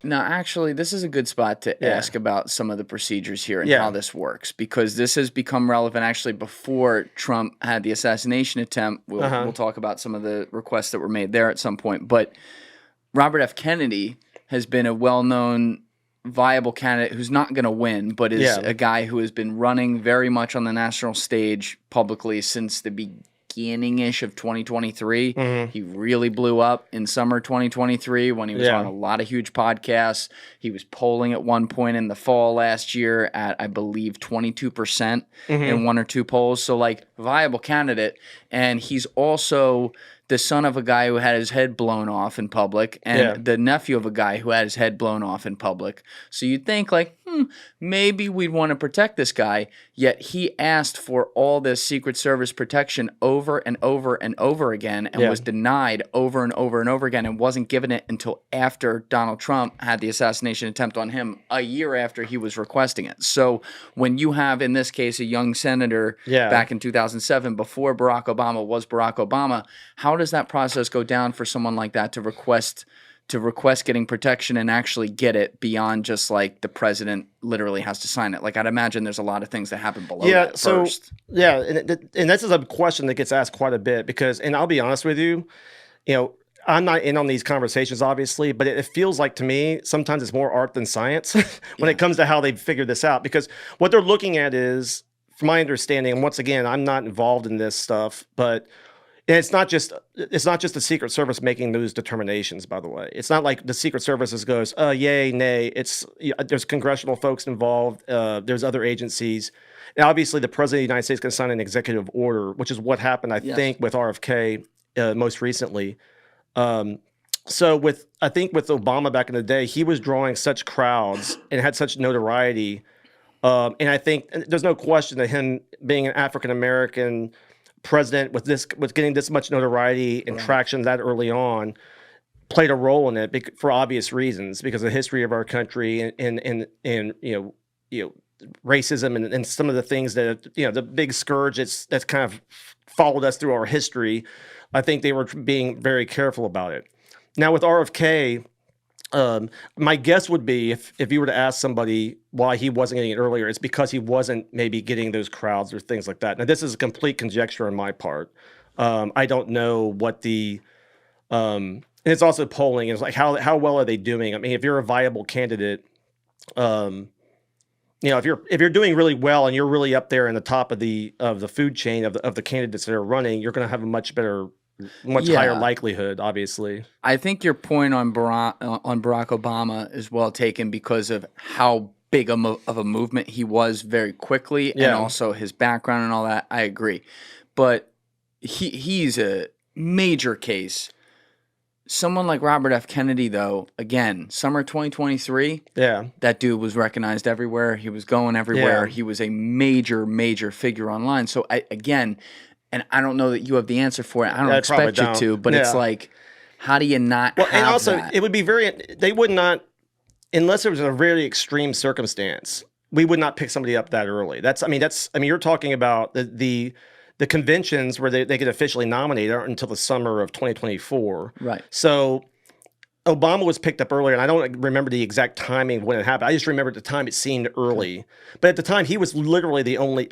No, actually, this is a good spot to ask about some of the procedures here and how this works, because this has become relevant actually before Trump had the assassination attempt. We'll talk about some of the requests that were made there at some point. But Robert F. Kennedy has been a well-known, viable candidate who's not going to win, but is a guy who has been running very much on the national stage publicly since the beginning-ish of 2023. He really blew up in summer 2023 when he was on a lot of huge podcasts. He was polling at one point in the fall last year at, I believe, 22% in one or two polls. So, like, viable candidate. And he's also the son of a guy who had his head blown off in public and the nephew of a guy who had his head blown off in public. So you'd think, like, maybe we'd want to protect this guy. Yet he asked for all this Secret Service protection over and over and over again and was denied over and over and over again and wasn't given it until after Donald Trump had the assassination attempt on him a year after he was requesting it. So when you have, in this case, a young senator back in 2007, before Barack Obama was Barack Obama, how does that process go down for someone like that to request getting protection and actually get it beyond just like the president literally has to sign it? Like, I'd imagine there's a lot of things that happen below that first. And this is a question that gets asked quite a bit because, and I'll be honest with you, I'm not in on these conversations, obviously, but it feels like to me sometimes it's more art than science when it comes to how they figure this out. Because what they're looking at is, from my understanding, and once again, I'm not involved in this stuff, but it's not just the Secret Service making those determinations, by the way. It's not like the Secret Service goes, yay, nay. There's congressional folks involved. There's other agencies. And obviously, the President of the United States can sign an executive order, which is what happened, I think, with RFK most recently. So I think with Obama back in the day, he was drawing such crowds and had such notoriety. And I think there's no question that him being an African-American president with getting this much notoriety and traction that early on played a role in it for obvious reasons, because of the history of our country and racism and some of the things that the big scourge that's kind of followed us through our history. I think they were being very careful about it. Now with RFK, my guess would be if you were to ask somebody why he wasn't getting it earlier, it's because he wasn't maybe getting those crowds or things like that. Now, this is a complete conjecture on my part. I don't know what and it's also polling. It's like how well are they doing? I mean, if you're a viable candidate, if you're doing really well and you're really up there in the top of the food chain of the candidates that are running, you're going to have a much higher likelihood, obviously. I think your point on Barack Obama is well taken because of how big of a movement he was very quickly and also his background and all that. I agree. But he's a major case. Someone like Robert F. Kennedy, though, again, summer 2023, that dude was recognized everywhere. He was going everywhere. He was a major, major figure online. So, and I don't know that you have the answer for it. I don't expect you to, but it's like, how do you not have and also, that? it would be they would not, unless there was a very extreme circumstance, we would not pick somebody up that early. You're talking about the conventions where they get officially nominated aren't until the summer of 2024. Right. So Obama was picked up earlier, and I don't remember the exact timing of when it happened. I just remember at the time it seemed early. But at the time, he was literally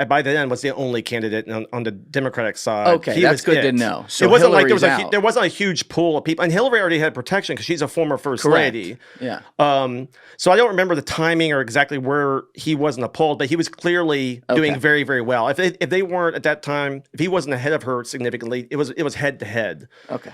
by then was the only candidate on the Democratic side. Okay, that's good to know. So it wasn't Hillary's like there wasn't a huge pool of people. And Hillary already had protection because she's a former first lady. Yeah. So I don't remember the timing or exactly where he was in the poll, but he was clearly doing very, very well. If they weren't at that time, if he wasn't ahead of her significantly, it was head to head. Okay.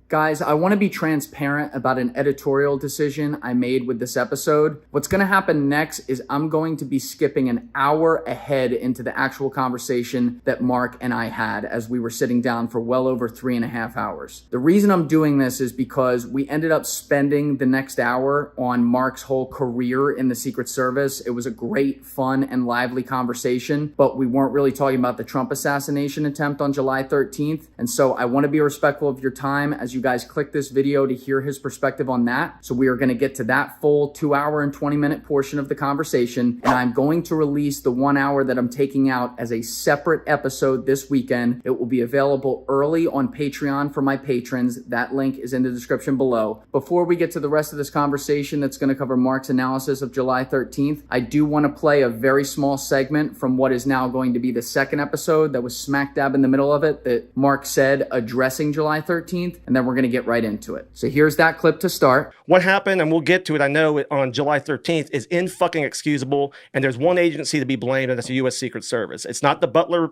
Guys, I want to be transparent about an editorial decision I made with this episode. What's going to happen next is I'm going to be skipping an hour ahead into the actual conversation that Mark and I had as we were sitting down for well over 3.5 hours. The reason I'm doing this is because we ended up spending the next hour on Mark's whole career in the Secret Service. It was a great, fun, and lively conversation, but we weren't really talking about the Trump assassination attempt on July 13th. And so I want to be respectful of your time as you you guys click this video to hear his perspective on that. So we are going to get to that full 2 hour and 20 minute portion of the conversation. And I'm going to release the 1 hour that I'm taking out as a separate episode this weekend. It will be available early on Patreon for my patrons. That link is in the description below. Before we get to the rest of this conversation that's going to cover Mark's analysis of July 13th, I do want to play a very small segment from what is now going to be the second episode that was smack dab in the middle of it that Mark said addressing July 13th, and then we're going to get right into it. So here's that clip to start. What happened, and we'll get to it, I know, on July 13th is inexcusable, and there's one agency to be blamed, and that's the U.S. Secret Service. It's not the Butler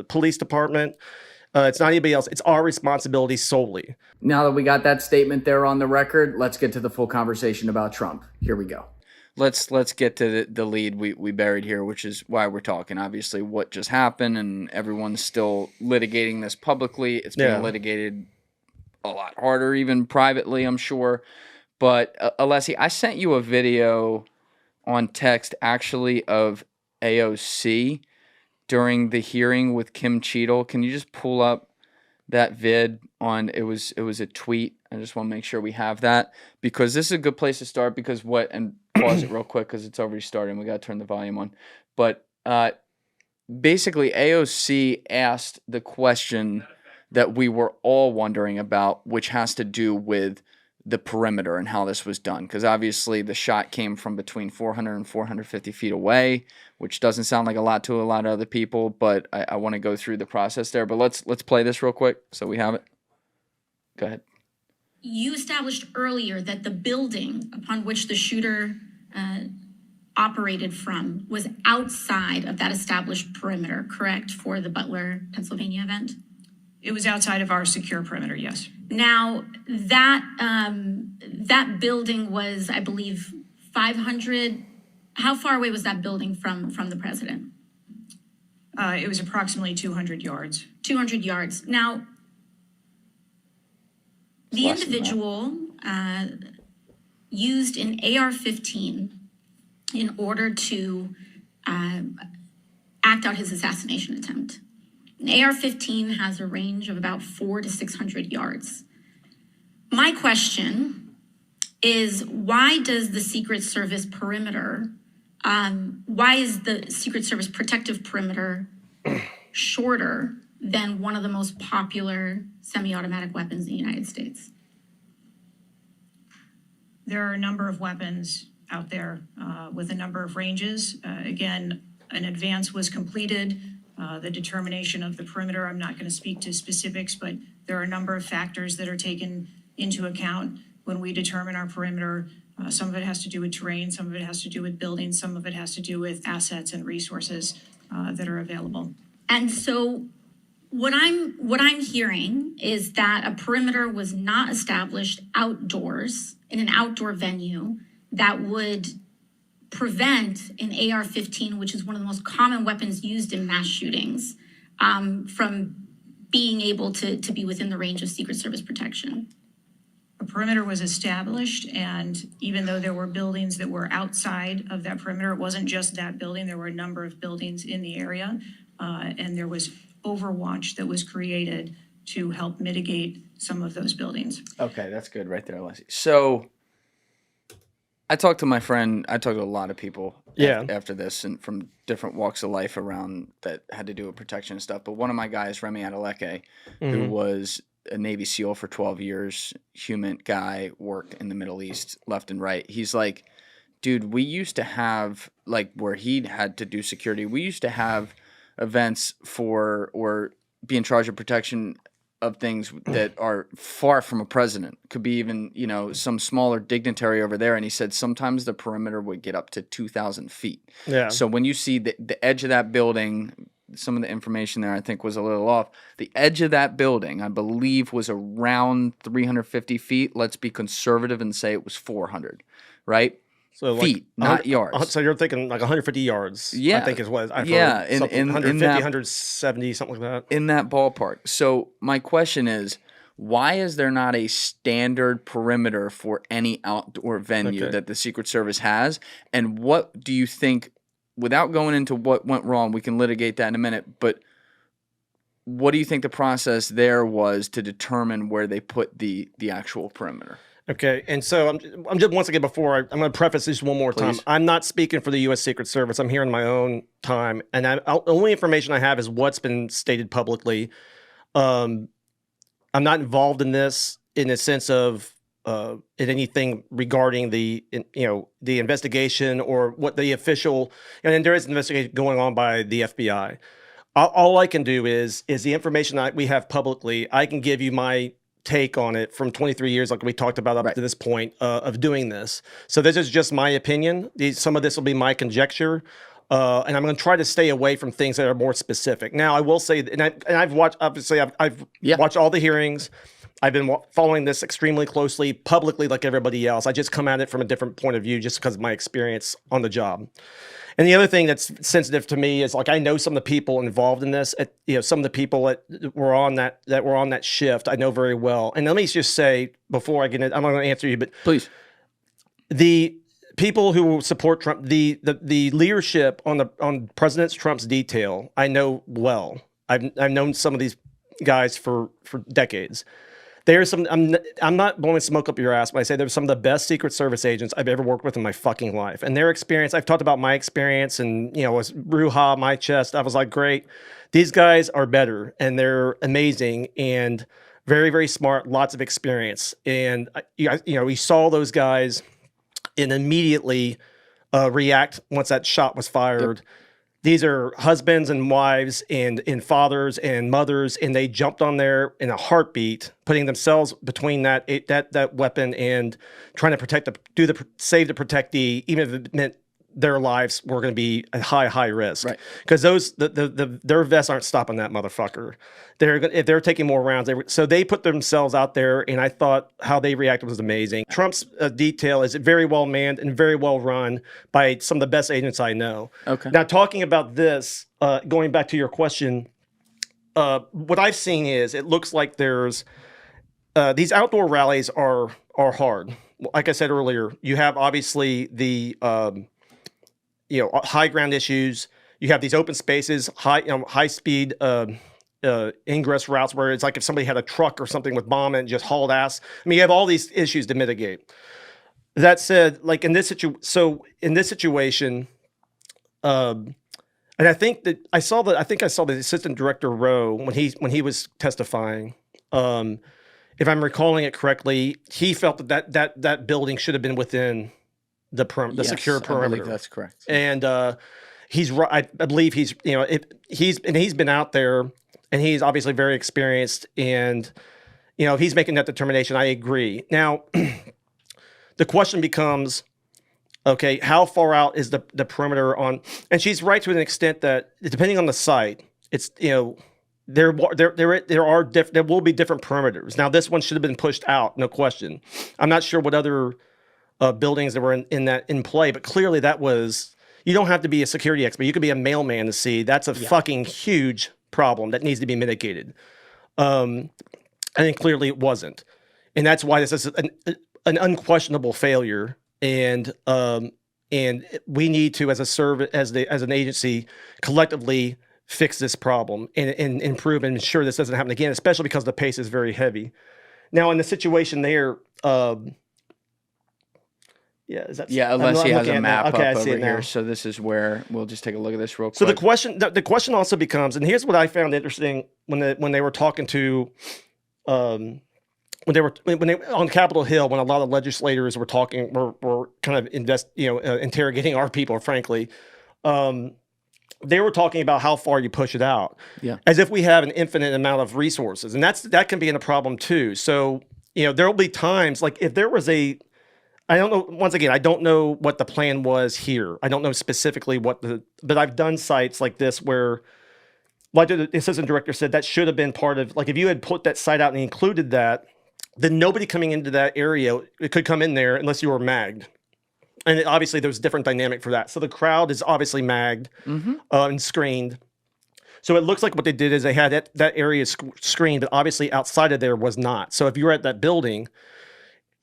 Police Department. It's not anybody else. It's our responsibility solely. Now that we got that statement there on the record, let's get to the full conversation about Trump. Here we go. Let's get to the lead we buried here, which is why we're talking. Obviously, what just happened, and everyone's still litigating this publicly. It's being litigated a lot harder, even privately, I'm sure. But Alessi, I sent you a video on text, actually, of AOC during the hearing with Kim Cheatle. Can you just pull up that vid on? It was a tweet. I just want to make sure we have that, because this is a good place to start. Because and pause it real quick because it's already started and we got to turn the volume on. But basically, AOC asked the question that we were all wondering about, which has to do with the perimeter and how this was done. Because obviously the shot came from between 400 and 450 feet away, which doesn't sound like a lot to a lot of other people, but I want to go through the process there. But let's play this real quick so we have it. Go ahead. You established earlier that the building upon which the shooter operated from was outside of that established perimeter, correct, for the Butler, Pennsylvania event? It was outside of our secure perimeter, yes. Now, that building was, I believe, 500. How far away was that building from the president? It was approximately 200 yards. 200 yards. Now, the individual used an AR-15 in order to act out his assassination attempt. An AR-15 has a range of about 400 to 600 yards. My question is, why does the Secret Service perimeter, why is the Secret Service protective perimeter shorter than one of the most popular semi-automatic weapons in the United States? There are a number of weapons out there with a number of ranges. Again, an advance was completed. The determination of the perimeter, I'm not going to speak to specifics, but there are a number of factors that are taken into account when we determine our perimeter. Some of it has to do with terrain, some of it has to do with buildings, some of it has to do with assets and resources that are available. And so what I'm hearing is that a perimeter was not established outdoors in an outdoor venue that would prevent an AR-15, which is one of the most common weapons used in mass shootings, from being able to be within the range of Secret Service protection. A perimeter was established, and even though there were buildings that were outside of that perimeter, it wasn't just that building. There were a number of buildings in the area, and there was overwatch that was created to help mitigate some of those buildings. Okay, that's good right there, Leslie. So I talked to a lot of people after this, and from different walks of life around that had to do with protection and stuff. But one of my guys, Remy Adeleke, who was a Navy SEAL for 12 years, human guy, worked in the Middle East left and right. He's like, dude, we used to have, like, where he had to do security, we used to have events for or be in charge of protection of things that are far from a president. Could be even, some smaller dignitary over there. And he said sometimes the perimeter would get up to 2,000 feet. Yeah. So when you see the edge of that building, some of the information there I think was a little off. The edge of that building, I believe, was around 350 feet. Let's be conservative and say it was 400, right? So feet, not yards. So you're thinking like 150 yards, I think is what I've heard. In 150, 170, something like that. In that ballpark. So my question is, why is there not a standard perimeter for any outdoor venue that the Secret Service has? And what do you think, without going into what went wrong, we can litigate that in a minute, but what do you think the process there was to determine where they put the actual perimeter? Okay, and so I'm just once again I'm going to preface this one more time. I'm not speaking for the U.S. Secret Service. I'm here in my own time, and the only information I have is what's been stated publicly. I'm not involved in this in the sense of in anything regarding the investigation or what the official, and then there is an investigation going on by the FBI. All I can do is the information that we have publicly. I can give you my take on it from 23 years, like we talked about up to this point of doing this. So this is just my opinion. Some of this will be my conjecture, and I'm going to try to stay away from things that are more specific. Now, I will say, and I've watched. Obviously, I've watched all the hearings. I've been following this extremely closely, publicly, like everybody else. I just come at it from a different point of view, just because of my experience on the job. And the other thing that's sensitive to me is, like, I know some of the people involved in this. Some of the people that were on that shift, I know very well. And let me just say before I get in, I'm not going to answer you, but please, the people who support Trump, the leadership on President Trump's detail, I know well. I've known some of these guys for decades. There's some. I'm not blowing smoke up your ass when I say they're some of the best Secret Service agents I've ever worked with in my fucking life. And their experience, I've talked about my experience, and was brouhaha my chest. I was like, great, these guys are better, and they're amazing, and very, very smart, lots of experience. And we saw those guys and immediately react once that shot was fired. Yep. These are husbands and wives and fathers and mothers, and they jumped on there in a heartbeat, putting themselves between that weapon and trying to save the protectee, even if it meant their lives were going to be at high risk. Right. Because their vests aren't stopping that motherfucker. If they're taking more rounds, so they put themselves out there, and I thought how they reacted was amazing. Trump's detail is very well manned and very well run by some of the best agents I know. Okay. Now, talking about this, going back to your question, what I've seen is it looks like there's these outdoor rallies are hard. Like I said earlier, you have obviously the high ground issues. You have these open spaces, high speed ingress routes where it's like if somebody had a truck or something with bomb and just hauled ass. I mean, you have all these issues to mitigate. That said, like in this situation, and I think I saw the assistant director Rowe when he was testifying. If I'm recalling it correctly, he felt that building should have been within the secure perimeter. I believe that's correct. And he's right. I believe he's been out there, and he's obviously very experienced, and he's making that determination. I agree. Now, the question becomes, okay, how far out is the perimeter on? And she's right to an extent that depending on the site, it's there will be different perimeters. Now, this one should have been pushed out, no question. I'm not sure what other buildings that were in play, but clearly that was. You don't have to be a security expert. You could be a mailman to see that's a fucking huge problem that needs to be mitigated. And clearly it wasn't. And that's why this is an unquestionable failure. And we need to, as an agency, collectively fix this problem and improve and ensure this doesn't happen again, especially because the pace is very heavy. Now, in the situation there, unless he has a map up over here. So this is where we'll just take a look at this real quick. So the question also becomes, and here's what I found interesting when they were talking to, when they on Capitol Hill, when a lot of legislators were talking, were kind of interrogating our people, frankly, they were talking about how far you push it out, as if we have an infinite amount of resources, and that can be a problem too. So there will be times like if there was I don't know. Once again, I don't know what the plan was here. I don't know specifically but I've done sites like this where, like the assistant director said, that should have been part of, like if you had put that site out and included that, then nobody coming into that area, it could come in there unless you were magged. And obviously there's a different dynamic for that. So the crowd is obviously magged and screened. So it looks like what they did is they had that area screened, but obviously outside of there was not. So if you were at that building,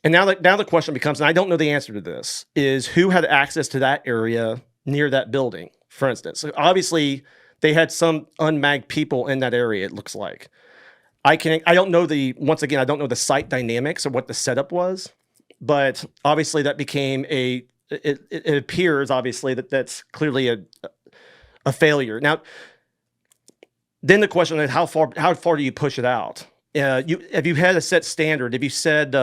and now the question becomes, and I don't know the answer to this, is who had access to that area near that building, for instance. So obviously, they had some unmagged people in that area, it looks like. I don't know once again, I don't know the site dynamics or what the setup was, but obviously that became it appears obviously that's clearly a failure. Now, then the question is how far do you push it out? Have you had a set standard? Have you said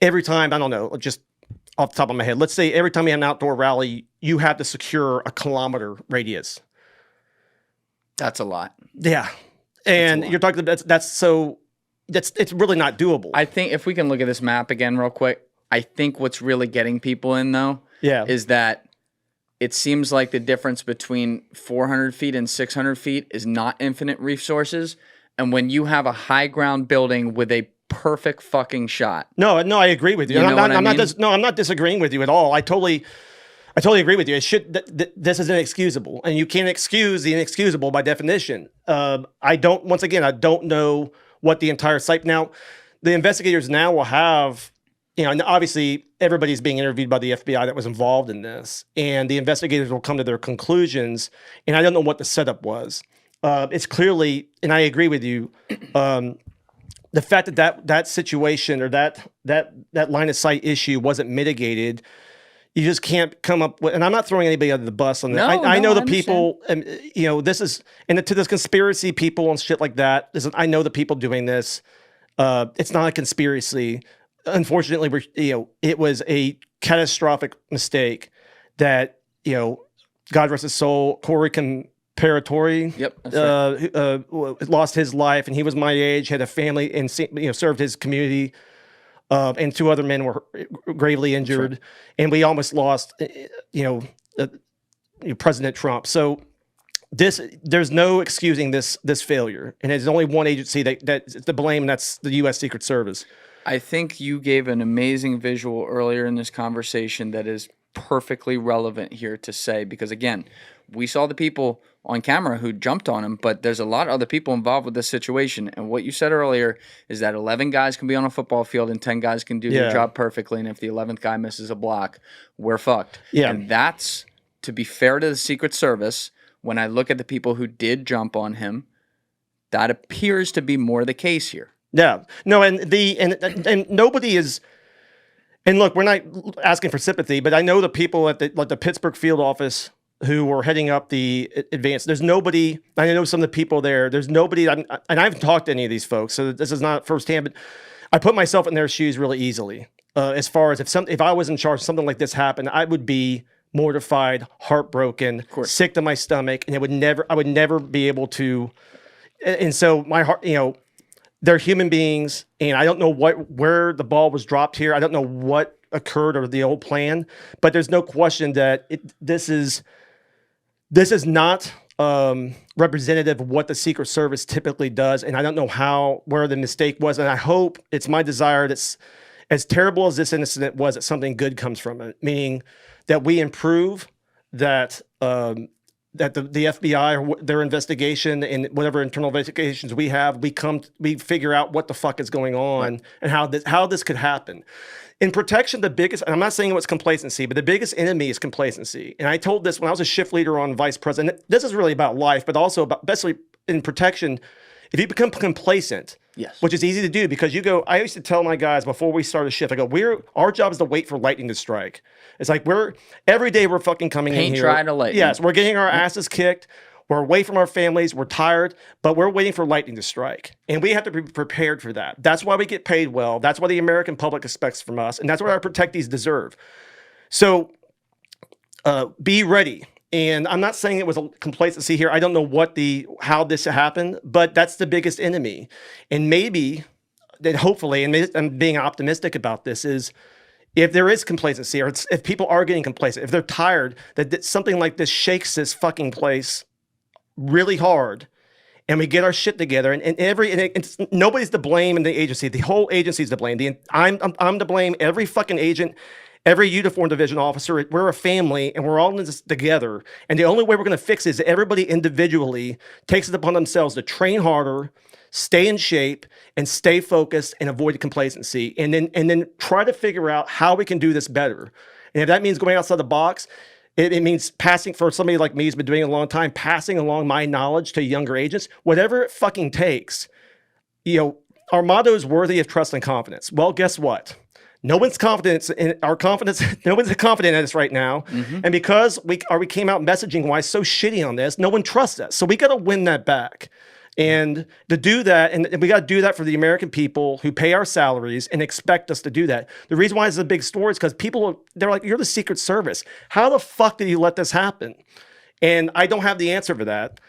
every time, I don't know, just off the top of my head, let's say every time you have an outdoor rally, you have to secure a kilometer radius. That's a lot. Yeah. And you're talking about it's really not doable. I think if we can look at this map again real quick, I think what's really getting people in though is that it seems like the difference between 400 feet and 600 feet is not infinite resources. And when you have a high ground building with a perfect fucking shot. No, I agree with you. I'm not disagreeing with you at all. I totally agree with you. This is inexcusable, and you can't excuse the inexcusable by definition. I don't know what the entire site. Now, the investigators now will have, and obviously everybody's being interviewed by the FBI that was involved in this, and the investigators will come to their conclusions, and I don't know what the setup was. It's clearly, and I agree with you, the fact that situation or that line of sight issue wasn't mitigated, you just can't come up with, and I'm not throwing anybody under the bus on that. I know the people, and this is, and to this conspiracy people and shit like that, I know the people doing this. It's not a conspiracy. Unfortunately, it was a catastrophic mistake that, God rest his soul, Corey Comparatori, lost his life, and he was my age, had a family, and served his community. And 2 other men were gravely injured, and we almost lost, President Trump. So there's no excusing this failure, and there's only one agency that's to blame, and that's the U.S. Secret Service. I think you gave an amazing visual earlier in this conversation that is perfectly relevant here to say, because again, we saw the people on camera who jumped on him, but there's a lot of other people involved with this situation. And what you said earlier is that 11 guys can be on a football field and 10 guys can do their job perfectly. And if the 11th guy misses a block, we're fucked. Yeah. And that's, to be fair to the Secret Service, when I look at the people who did jump on him, that appears to be more the case here. Yeah. No, and nobody is, and look, we're not asking for sympathy, but I know the people at the Pittsburgh field office who were heading up the advance. There's nobody, I know some of the people there, there's nobody, and I haven't talked to any of these folks, so this is not firsthand, but I put myself in their shoes really easily. As far as if I was in charge, something like this happened, I would be mortified, heartbroken, sick to my stomach, and I would never be able to, and so my heart, they're human beings, and I don't know where the ball was dropped here. I don't know what occurred or the old plan, but there's no question that this is not representative of what the Secret Service typically does, and I don't know where the mistake was, and I hope, it's my desire that as terrible as this incident was, that something good comes from it, meaning that we improve, that that the FBI or their investigation and whatever internal investigations we have, we figure out what the fuck is going on and how this could happen. In protection, the biggest, and I'm not saying it was complacency, but the biggest enemy is complacency. And I told this when I was a shift leader on vice president. This is really about life, but also about, especially in protection, if you become complacent, which is easy to do because I used to tell my guys before we start a shift, I go, our job is to wait for lightning to strike. It's like every day we're fucking coming in here. Paint dry to lightning. Yes, we're getting our asses kicked. We're away from our families. We're tired, but we're waiting for lightning to strike. And we have to be prepared for that. That's why we get paid well. That's what the American public expects from us. And that's what our protectees deserve. So be ready. And I'm not saying it was a complacency here. I don't know how this happened, but that's the biggest enemy. And maybe, that hopefully, and I'm being optimistic about this, is if there is complacency, or if people are getting complacent, if they're tired, that something like this shakes this fucking place really hard, and we get our shit together, and nobody's to blame in the agency. The whole agency's to blame. I'm to blame. Every fucking agent, every uniformed division officer. We're a family, and we're all in this together. And the only way we're going to fix it is that everybody individually takes it upon themselves to train harder, stay in shape, and stay focused, and avoid complacency, and then try to figure out how we can do this better. And if that means going outside the box, It means passing, for somebody like me who's been doing it a long time, passing along my knowledge to younger agents, whatever it fucking takes. Our motto is worthy of trust and confidence. Well, guess what? No one's confident in our confidence. No one's confident in us right now. And because we came out messaging why so shitty on this, no one trusts us. So we got to win that back. And to do that, and we got to do that for the American people who pay our salaries and expect us to do that. The reason why it's a big story is because they're like, you're the Secret Service. How the fuck did you let this happen? And I don't have the answer for that.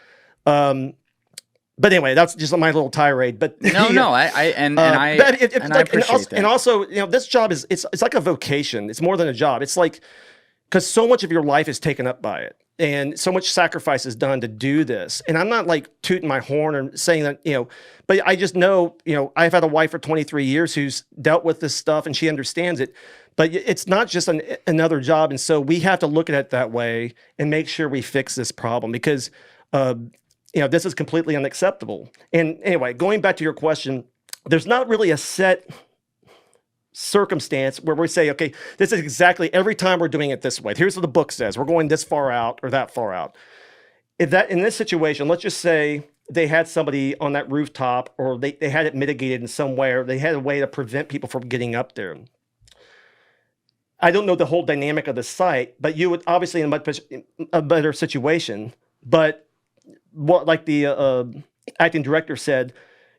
But anyway, that's just my little tirade. But no, I appreciate that. And also, this job it's like a vocation. It's more than a job. It's like, because so much of your life is taken up by it. And so much sacrifice is done to do this. And I'm not like tooting my horn or saying that, but I just know, I've had a wife for 23 years who's dealt with this stuff and she understands it. But it's not just another job. And so we have to look at it that way and make sure we fix this problem because, this is completely unacceptable. And anyway, going back to your question, there's not really a set circumstance where we say, okay, this is exactly every time we're doing it this way. Here's what the book says. We're going this far out or that far out. In this situation, let's just say they had somebody on that rooftop or they had it mitigated in some way or they had a way to prevent people from getting up there. I don't know the whole dynamic of the site, but you would obviously in a better situation. But what, like the acting director said,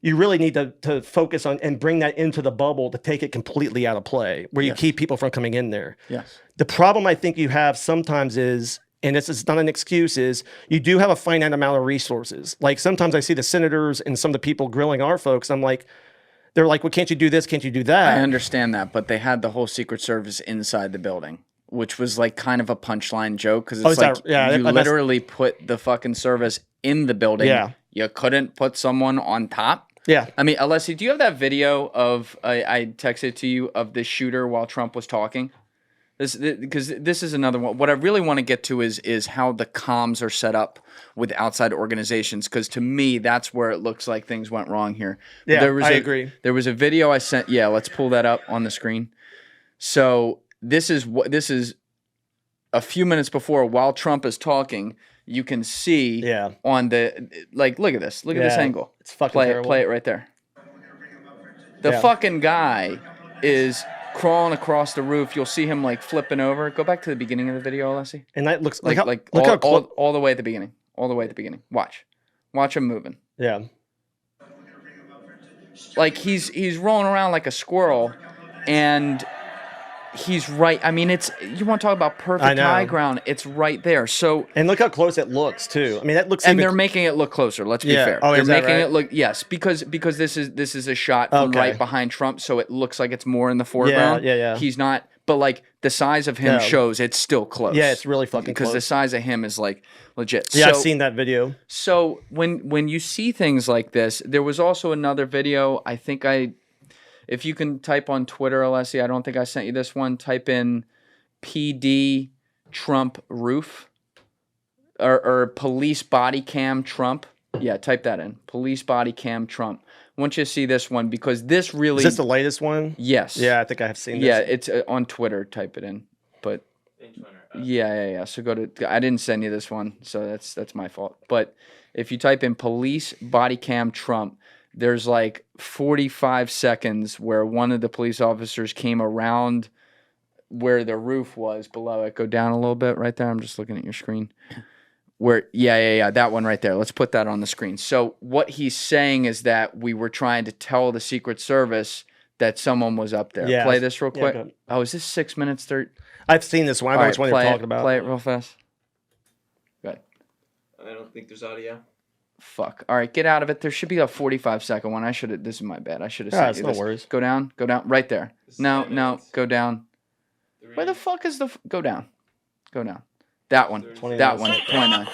you really need to focus on and bring that into the bubble to take it completely out of play, where you keep people from coming in there. Yes. The problem I think you have sometimes is, and this is not an excuse, is you do have a finite amount of resources. Like sometimes I see the senators and some of the people grilling our folks. I'm like, they're like, well, can't you do this? Can't you do that? I understand that, but they had the whole Secret Service inside the building, which was like kind of a punchline joke because it's you literally put the fucking service in the building. Yeah. You couldn't put someone on top. Yeah. I mean, Alessi, do you have that video of, I texted to you, of the shooter while Trump was talking? Because this is another one. What I really want to get to is how the comms are set up with outside organizations. Because to me, that's where it looks like things went wrong here. Yeah, I agree. There was a video I sent. Yeah, let's pull that up on the screen. So this is a few minutes before, while Trump is talking. You can see on the, like, look at this. Look at this angle. It's fucking terrible. Play it right there. The fucking guy is crawling across the roof. You'll see him, like, flipping over. Go back to the beginning of the video, Alessi. And that looks all the way at the beginning. All the way at the beginning. Watch him moving. Yeah. Like, he's rolling around like a squirrel, and he's right. I mean, you want to talk about perfect high ground. It's right there. So, and look how close it looks too. I mean, that looks. And they're making it look closer. Let's be fair. Oh, they're is that making right? it look because this is a shot from right behind Trump, so it looks like it's more in the foreground. Yeah. He's not, but like the size of him shows it's still close. Yeah, it's really fucking close. Because the size of him is like legit. Yeah, I've seen that video. So when you see things like this, there was also another video. I think if you can type on Twitter, Alessi, I don't think I sent you this one. Type in PD Trump roof or police body cam Trump. Yeah, type that in. Police body cam Trump. I want you to see this one because this really... Is this the latest one? Yes. Yeah, I think I have seen this. Yeah, it's on Twitter. Type it in. But yeah. So go to... I didn't send you this one, so that's my fault. But if you type in police body cam Trump, there's like 45 seconds where one of the police officers came around where the roof was below it. Go down a little bit right there. I'm just looking at your screen. Where, that one right there. Let's put that on the screen. So what he's saying is that we were trying to tell the Secret Service that someone was up there. Yeah. Play this real quick. Yeah, is this 6 minutes? I've seen this one. I know which one you're talking about. Play it real fast. Go ahead. I don't think there's audio. Fuck. All right, get out of it. There should be a 45-second one. This is my bad. I should have sent you this. No worries. Go down, right there. No, go down. Where the fuck is go down. That one. 29. 29.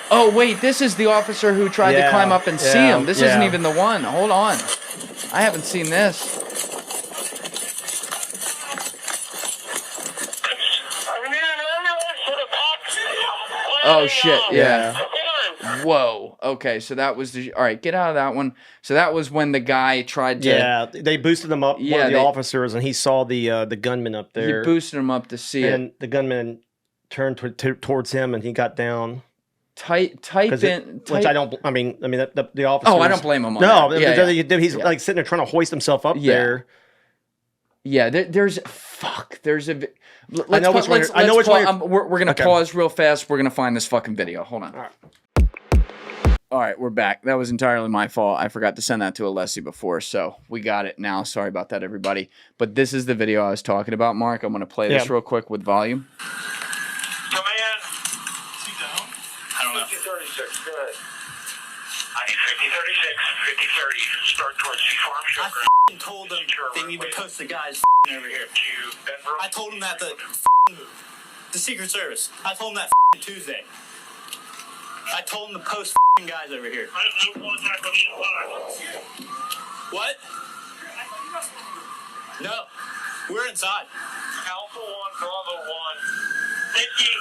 Oh, wait, this is the officer who tried to climb up and see him. This isn't even the one. Hold on. I haven't seen this. Oh, shit, yeah. Whoa. Okay, so that was all right. Get out of that one. So that was when the guy tried to. Yeah, they boosted him up. One of the officers, and he saw the gunman up there. He boosted him up to see it, and the gunman turned towards him, and he got down. Type in, which I don't. I mean, the officer. Oh, I don't blame him. On no, that. He's like sitting there trying to hoist himself up there. Yeah, there's a. I know which one. I know which one. We're gonna pause real fast. We're gonna find this fucking video. Hold on. All right, we're back. That was entirely my fault. I forgot to send that to Alessi before, so we got it now. Sorry about that, everybody. But this is the video I was talking about, Mark. I'm gonna play this real quick with volume. Command. I don't know. 5036. Good. I need 5036, 5030. Start towards the farm sugar. I told them they need to post the guys over here. I told them that the Secret Service. I told them that Tuesday. I told them to post guys over here. I have no contact with you. What? No, we're inside. Alpha 1, Bravo 1. Thank you.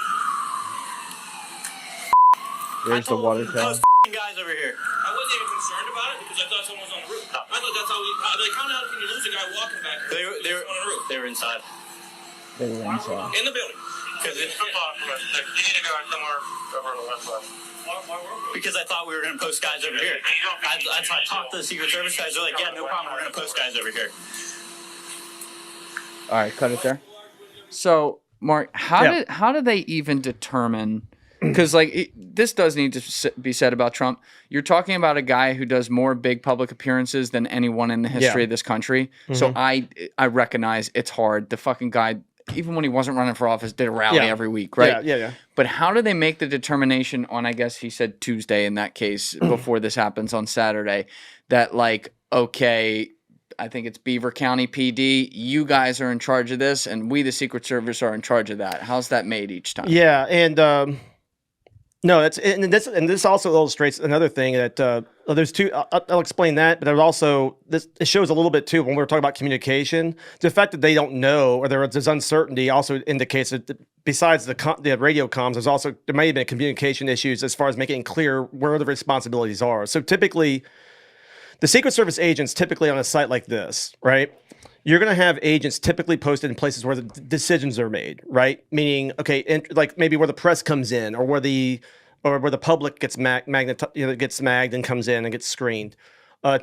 There's the water tower. Post guys over here. I wasn't even concerned about it because I thought someone was on the roof. I thought that's how like, how now can you lose a guy walking back? They were on the roof. They were inside. They were inside. In the building. Because you need to go somewhere over on the left side. Because I thought we were going to post guys over here. I talked to the Secret Service guys. They're like, yeah, no problem. We're going to post guys over here. All right, cut it there. So, Mark, how do they even determine? Because this does need to be said about Trump. You're talking about a guy who does more big public appearances than anyone in the history of this country. So I recognize it's hard. The fucking guy, even when he wasn't running for office, did a rally every week, right? Yeah. But how do they make the determination on, I guess he said Tuesday in that case, before this happens on Saturday, that okay, I think it's Beaver County PD, you guys are in charge of this, and we, the Secret Service, are in charge of that. How's that made each time? Yeah, and no, this also illustrates another thing that there's two. I'll explain that, but there's also it shows a little bit too when we're talking about communication. The fact that they don't know or there's uncertainty also indicates that besides the radio comms, there may have been communication issues as far as making it clear where the responsibilities are. So typically, the Secret Service agents typically on a site like this, right? You're going to have agents typically posted in places where the decisions are made, right? Meaning, okay, like maybe where the press comes in, or where the public gets gets magged and comes in and gets screened,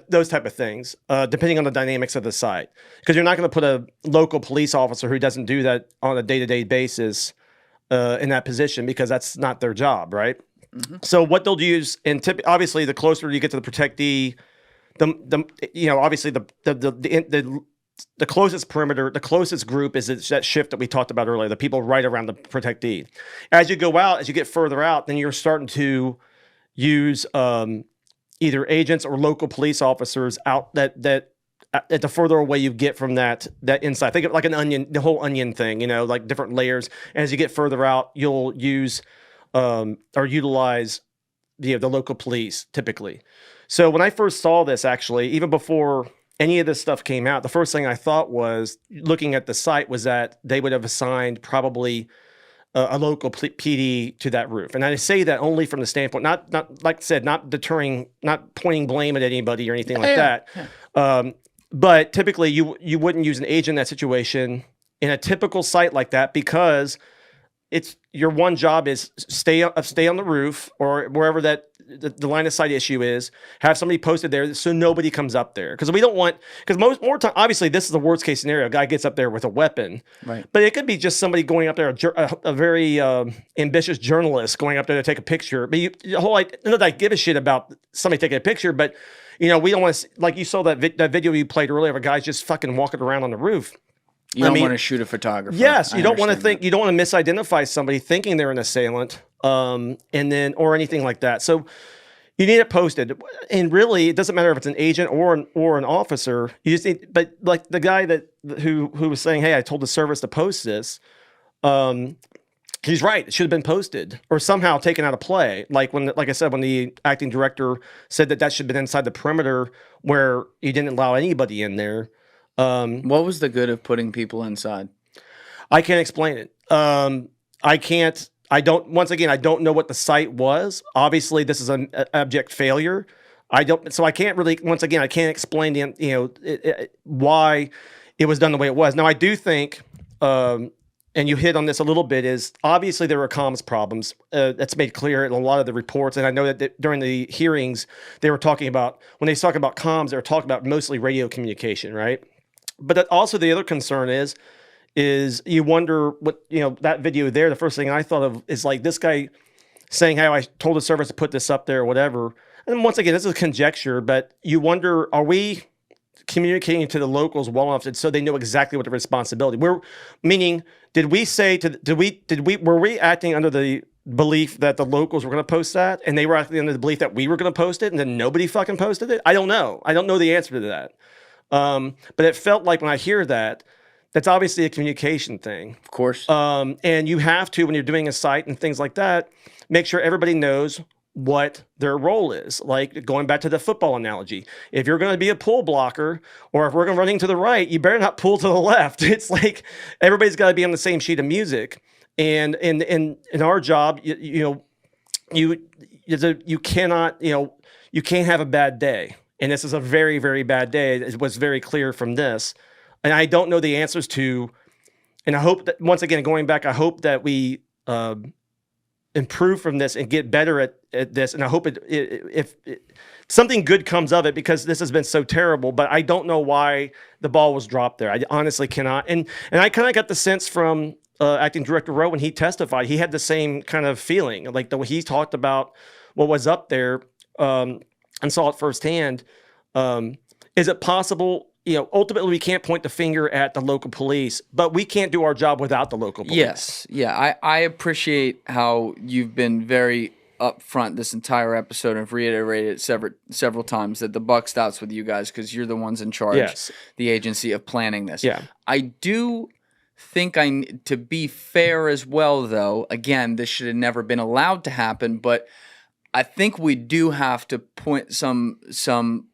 those type of things, depending on the dynamics of the site. Because you're not going to put a local police officer who doesn't do that on a day-to-day basis in that position, because that's not their job, right? Mm-hmm. So what they'll use, and obviously, the closer you get to the protectee, obviously the closest perimeter, the closest group is that shift that we talked about earlier, the people right around the protectee. As you go out, as you get further out, then you're starting to use either agents or local police officers out that the further away you get from that inside. Think of it like an onion, the whole onion thing, like different layers. And as you get further out, you'll use or utilize the local police typically. So when I first saw this, actually, even before any of this stuff came out, the first thing I thought was, looking at the site, was that they would have assigned probably a local PD to that roof. And I say that only from the standpoint, not like I said, not deterring, not pointing blame at anybody or anything like that. Yeah. But typically you wouldn't use an agent in that situation in a typical site like that, because it's your one job is stay on the roof or wherever that the line of sight issue is. Have somebody posted there so nobody comes up there, because we don't want, because more time, obviously this is the worst case scenario. A guy gets up there with a weapon, right? But it could be just somebody going up there, a very ambitious journalist going up there to take a picture. But the whole, not that I give a shit about somebody taking a picture, but we don't want to, like you saw that video you played earlier of a guy just fucking walking around on the roof. You don't want to shoot a photographer. Yes, you don't want to think. You don't want to misidentify somebody thinking they're an assailant, and then or anything like that. So you need it posted, and really, it doesn't matter if it's an agent or an officer. You just need. But like the guy who was saying, "Hey, I told the service to post this." He's right. It should have been posted or somehow taken out of play. Like I said, when the acting director said that should have been inside the perimeter where you didn't allow anybody in there. What was the good of putting people inside? I can't explain it. I I don't know what the site was. Obviously, this is an abject failure. So I can't really, once again, I can't explain why it was done the way it was. Now, I do think, and you hit on this a little bit, is obviously there were comms problems. That's made clear in a lot of the reports. And I know that during the hearings, they were talking about, when they talk about comms, they were talking about mostly radio communication, right? But also the other concern is you wonder what, that video there, the first thing I thought of is like this guy saying how I told the servers to put this up there or whatever. And once again, this is a conjecture, but you wonder, are we communicating to the locals well enough so they know exactly what the responsibility? Meaning, were we acting under the belief that the locals were going to post that, and they were acting under the belief that we were going to post it, and then nobody fucking posted it? I don't know. I don't know the answer to that. But it felt like when I hear that, that's obviously a communication thing. Of course. And you have to, when you're doing a site and things like that, make sure everybody knows what their role is. Like going back to the football analogy, if you're going to be a pull blocker, or if we're going running to the right, you better not pull to the left. It's like everybody's got to be on the same sheet of music. And in our job, you cannot, you can't have a bad day. And this is a very, very bad day. It was very clear from this. And I don't know the answers to, and I hope that, once again, going back, I hope that we improve from this and get better at this. And I hope if something good comes of it, because this has been so terrible, but I don't know why the ball was dropped there. I honestly cannot. And I kind of got the sense from Acting Director Rowe when he testified, he had the same kind of feeling, like the way he talked about what was up there and saw it firsthand. Is it possible? Ultimately, we can't point the finger at the local police, but we can't do our job without the local police. Yes. Yeah. I appreciate how you've been very upfront this entire episode and have reiterated several times that the buck stops with you guys because you're the ones in charge, yes, the agency of planning this. Yeah. I do think to be fair as well, though, again, this should have never been allowed to happen, but I think we do have to point some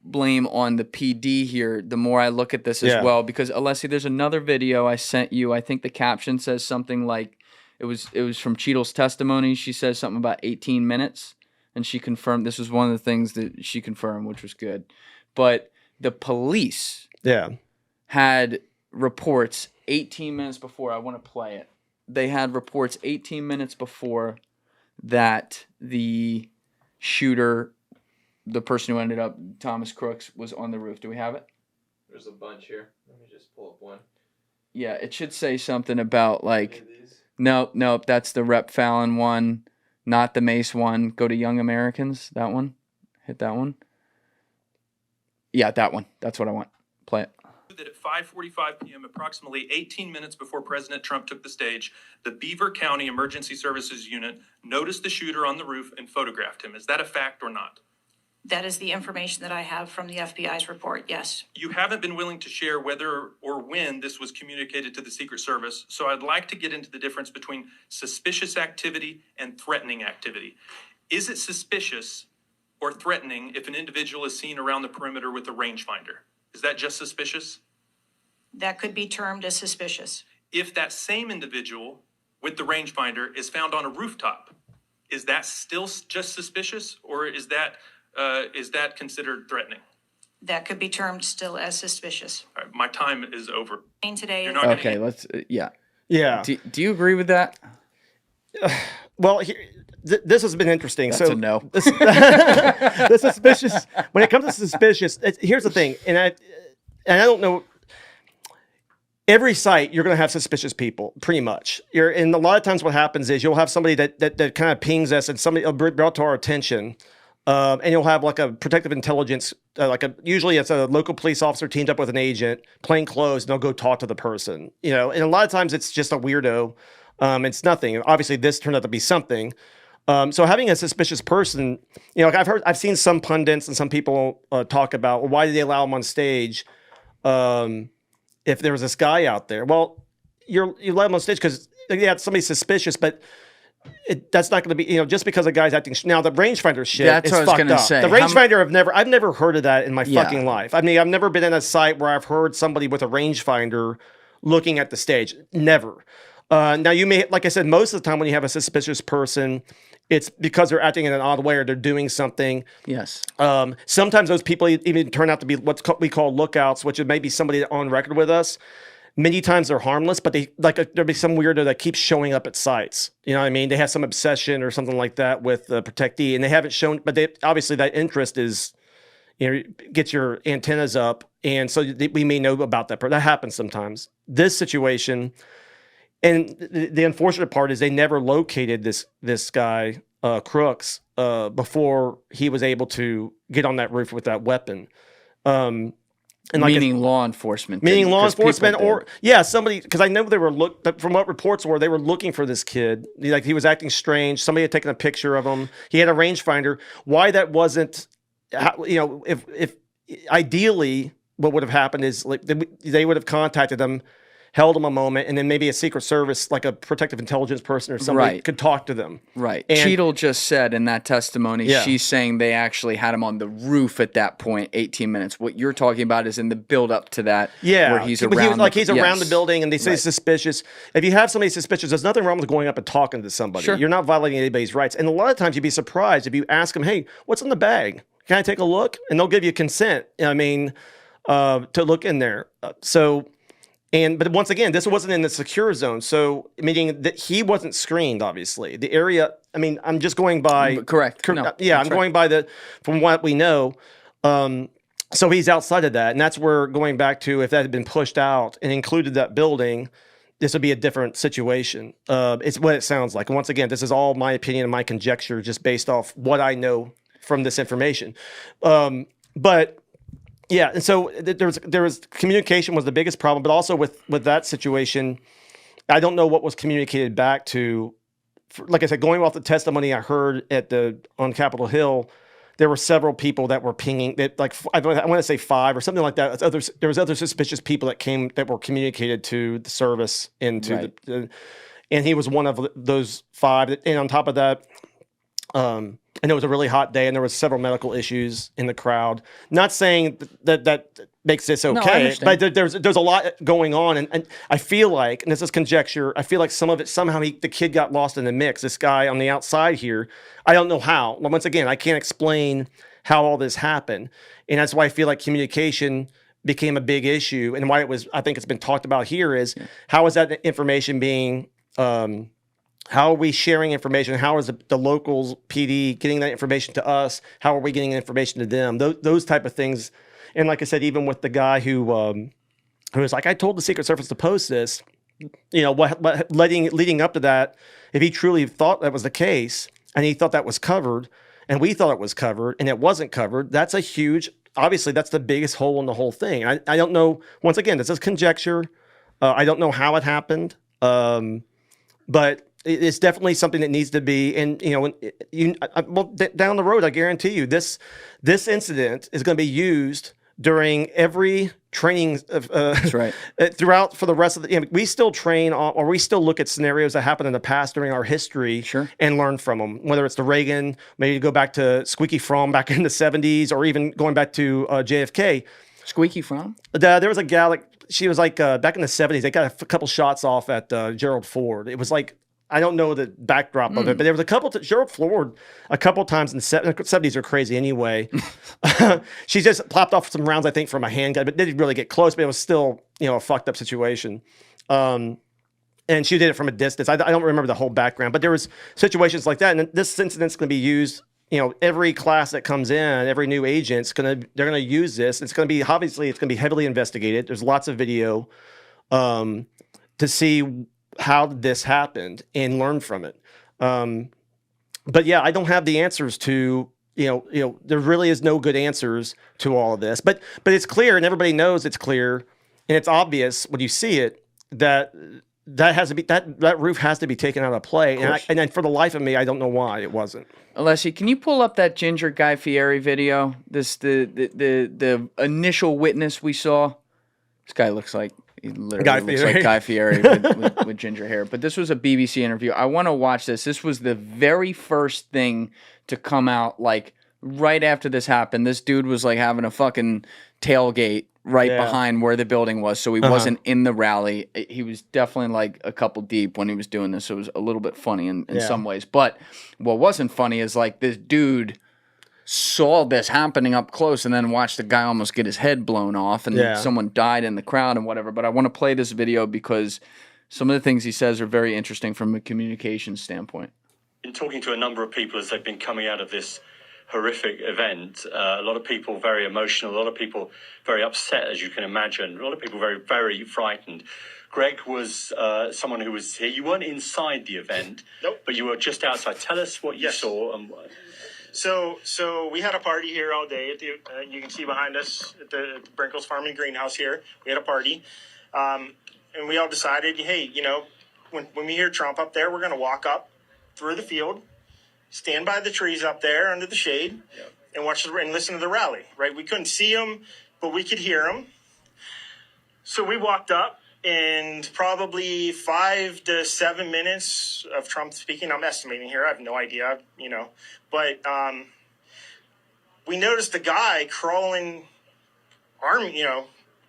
blame on the PD here the more I look at this as well, because Alessi, there's another video I sent you. I think the caption says something like, it was from Cheatle's testimony. She says something about 18 minutes, and she confirmed, this was one of the things that she confirmed, which was good. But the police had reports 18 minutes before. I want to play it. They had reports 18 minutes before that the shooter, the person who ended up, Thomas Crooks, was on the roof. Do we have it? There's a bunch here. Let me just pull up one. Yeah, it should say something about like, nope, that's the Rep Fallon one, not the Mace one. Go to Young Americans, that one. Hit that one. Yeah, that one. That's what I want. Play it. That at 5:45 p.m., approximately 18 minutes before President Trump took the stage, the Beaver County Emergency Services Unit noticed the shooter on the roof and photographed him. Is that a fact or not? That is the information that I have from the FBI's report, yes. You haven't been willing to share whether or when this was communicated to the Secret Service, so I'd like to get into the difference between suspicious activity and threatening activity. Is it suspicious or threatening if an individual is seen around the perimeter with a rangefinder? Is that just suspicious? That could be termed as suspicious. If that same individual with the rangefinder is found on a rooftop, is that still just suspicious, or is that considered threatening? That could be termed still as suspicious. All right, my time is over. Today, You're not okay, let's yeah. Do you agree with that? Well, this has been interesting. That's a no. The suspicious. When it comes to suspicious, here's the thing, and I don't know. Every site, you're going to have suspicious people, pretty much. And a lot of times what happens is you'll have somebody that kind of pings us and somebody brought to our attention, and you'll have like a protective intelligence, usually it's a local police officer teamed up with an agent, plain clothes, and they'll go talk to the person. And a lot of times it's just a weirdo. It's nothing. Obviously, this turned out to be something. So having a suspicious person, I've seen some pundits and some people talk about, well, why did they allow him on stage? If there was this guy out there, well, you let him on stage because somebody's suspicious, but that's not going to be, just because a guy's acting. Now the rangefinder shit that's is what I was fucked gonna up. say. The rangefinder, I've never heard of that in my Yeah. fucking life. I mean, I've never been in a site where I've heard somebody with a rangefinder looking at the stage. Never. Now you may, like I said, most of the time when you have a suspicious person, it's because they're acting in an odd way or they're doing something. Yes. Sometimes those people even turn out to be we call lookouts, which is maybe somebody on record with us. Many times they're harmless, but there'll be some weirdo that keeps showing up at sites. You know what I mean? They have some obsession or something like that with the protectee, and they haven't shown, but obviously that interest is, gets your antennas up, and so we may know about that. That happens sometimes. This situation, and the unfortunate part is they never located this guy, Crooks, before he was able to get on that roof with that weapon. And meaning law enforcement. Meaning law enforcement somebody, because I know they were from what reports were, they were looking for this kid. Like he was acting strange. Somebody had taken a picture of him. He had a rangefinder. Why that wasn't, if ideally what would have happened is like they would have contacted them, held them a moment, and then maybe a Secret Service, like a protective intelligence person or somebody, could talk to them. Right. And Cheatle just said in that testimony, she's saying they actually had him on the roof at that point, 18 minutes. What you're talking about is in the build up to that, where he's around. He's around the building, and they say suspicious. If you have somebody suspicious, there's nothing wrong with going up and talking to somebody. Sure. You're not violating anybody's rights. And a lot of times you'd be surprised if you ask them, hey, what's in the bag? Can I take a look? And they'll give you consent, to look in there. But once again, this wasn't in the secure zone, so meaning that he wasn't screened. Obviously, the area. I'm just going by correct. No, I'm going by from what we know. So he's outside of that, and that's where going back to if that had been pushed out and included that building, this would be a different situation. It's what it sounds like. And once again, this is all my opinion and my conjecture, just based off what I know from this information. But. Yeah, and so there was communication was the biggest problem, but also with that situation, I don't know what was communicated back to. Like I said, going off the testimony I heard on Capitol Hill, there were several people that were pinging. That I want to say 5 or something like that. There was other suspicious people that were communicated to the service and and he was one of those 5. And on top of that, and it was a really hot day, and there was several medical issues in the crowd. Not saying that makes this okay, but there's a lot going on, and I feel like, and this is conjecture, I feel like some of it somehow the kid got lost in the mix. This guy on the outside here, I don't know how. Once again, I can't explain how all this happened, and that's why I feel like communication became a big issue, and why I think it's been talked about here is how is that information being. How are we sharing information? How is the locals PD getting that information to us? How are we getting information to them? Those type of things. And like I said, even with the guy who was like, I told the Secret Service to post this. What leading up to that, if he truly thought that was the case and he thought that was covered, and we thought it was covered and it wasn't covered, that's a huge. Obviously, that's the biggest hole in the whole thing. I don't know. Once again, this is conjecture. I don't know how it happened, but. It's definitely something that needs to be, and down the road, I guarantee you, this incident is going to be used during every training That's right. throughout for the rest of the. We still train or we still look at scenarios that happened in the past during our history, and learn from them. Whether it's the Reagan, maybe go back to Squeaky Fromm back in the 70s, or even going back to JFK. Squeaky Fromm? There was a gal, she was back in the 70s. They got a couple shots off at Gerald Ford. It was like. I don't know the backdrop of it, but there was Gerald Ford a couple times in the 70s are crazy anyway. She just plopped off some rounds, I think, from a handgun, but didn't really get close, but it was still, a fucked up situation. And she did it from a distance. I don't remember the whole background, but there was situations like that. And this incident's going to be used, every class that comes in, every new agent, they're going to use this. It's going to be, obviously, it's going to be heavily investigated. There's lots of video to see how this happened and learn from it. But yeah, I don't have the answers to, there really is no good answers to all of this, but it's clear, and everybody knows it's clear, and it's obvious when you see it that has to be, that roof has to be taken out of play. And for the life of me, I don't know why it wasn't. Alessi, can you pull up that ginger Guy Fieri video? The initial witness we saw. This guy looks like, he literally looks like Guy Fieri with ginger hair. But this was a BBC interview. I want to watch this. This was the very first thing to come out, right after this happened. This dude was having a fucking tailgate right behind where the building was, so he wasn't in the rally. He was definitely like a couple deep when he was doing this. So it was a little bit funny in some ways. But what wasn't funny is like this dude saw this happening up close and then watched the guy almost get his head blown off and someone died in the crowd and whatever. But I want to play this video because some of the things he says are very interesting from a communication standpoint. In talking to a number of people as they've been coming out of this horrific event, a lot of people very emotional, a lot of people very upset, as you can imagine, a lot of people very, very frightened. Greg was someone who was here. You weren't inside the event, nope, but you were just outside. Tell us what you saw. And So we had a party here all day. At the you can see behind us at the Brinkles Farm and Greenhouse here. We had a party, and we all decided, hey, you know, when we hear Trump up there, we're going to walk up through the field, stand by the trees up there under the shade, and watch and listen to the rally. Right? We couldn't see him, but we could hear him. So we walked up, and probably 5 to 7 minutes of Trump speaking. I'm estimating here. I have no idea, you know. But we noticed the guy crawling,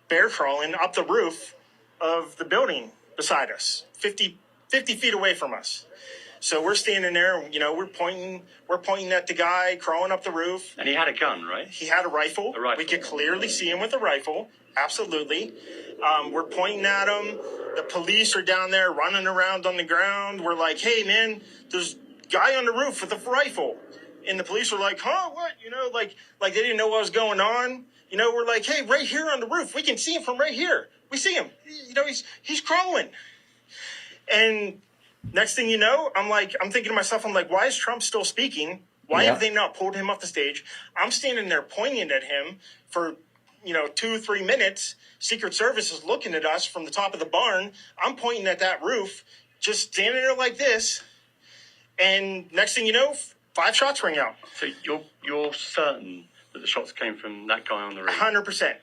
bear crawling up the roof of the building beside us, 50 feet away from us. So we're standing there, you know, we're pointing at the guy crawling up the roof. And he had a gun, right? He had a rifle. We could clearly see him with a rifle. Absolutely. We're pointing at him. The police are down there running around on the ground. We're like, hey, man, there's a guy on the roof with a rifle. And the police were like, huh, what? You know, like they didn't know what was going on. You know, we're like, hey, right here on the roof. We can see him from right here. We see him. You know, he's crawling. And next thing you know, I'm thinking to myself, why is Trump still speaking? Why have they not pulled him off the stage? I'm standing there pointing at him for 2-3 minutes. Secret Service is looking at us from the top of the barn. I'm pointing at that roof, just standing there like this. And next thing you know, 5 shots ring out. So you're certain that the shots came from that guy on the roof? 100%.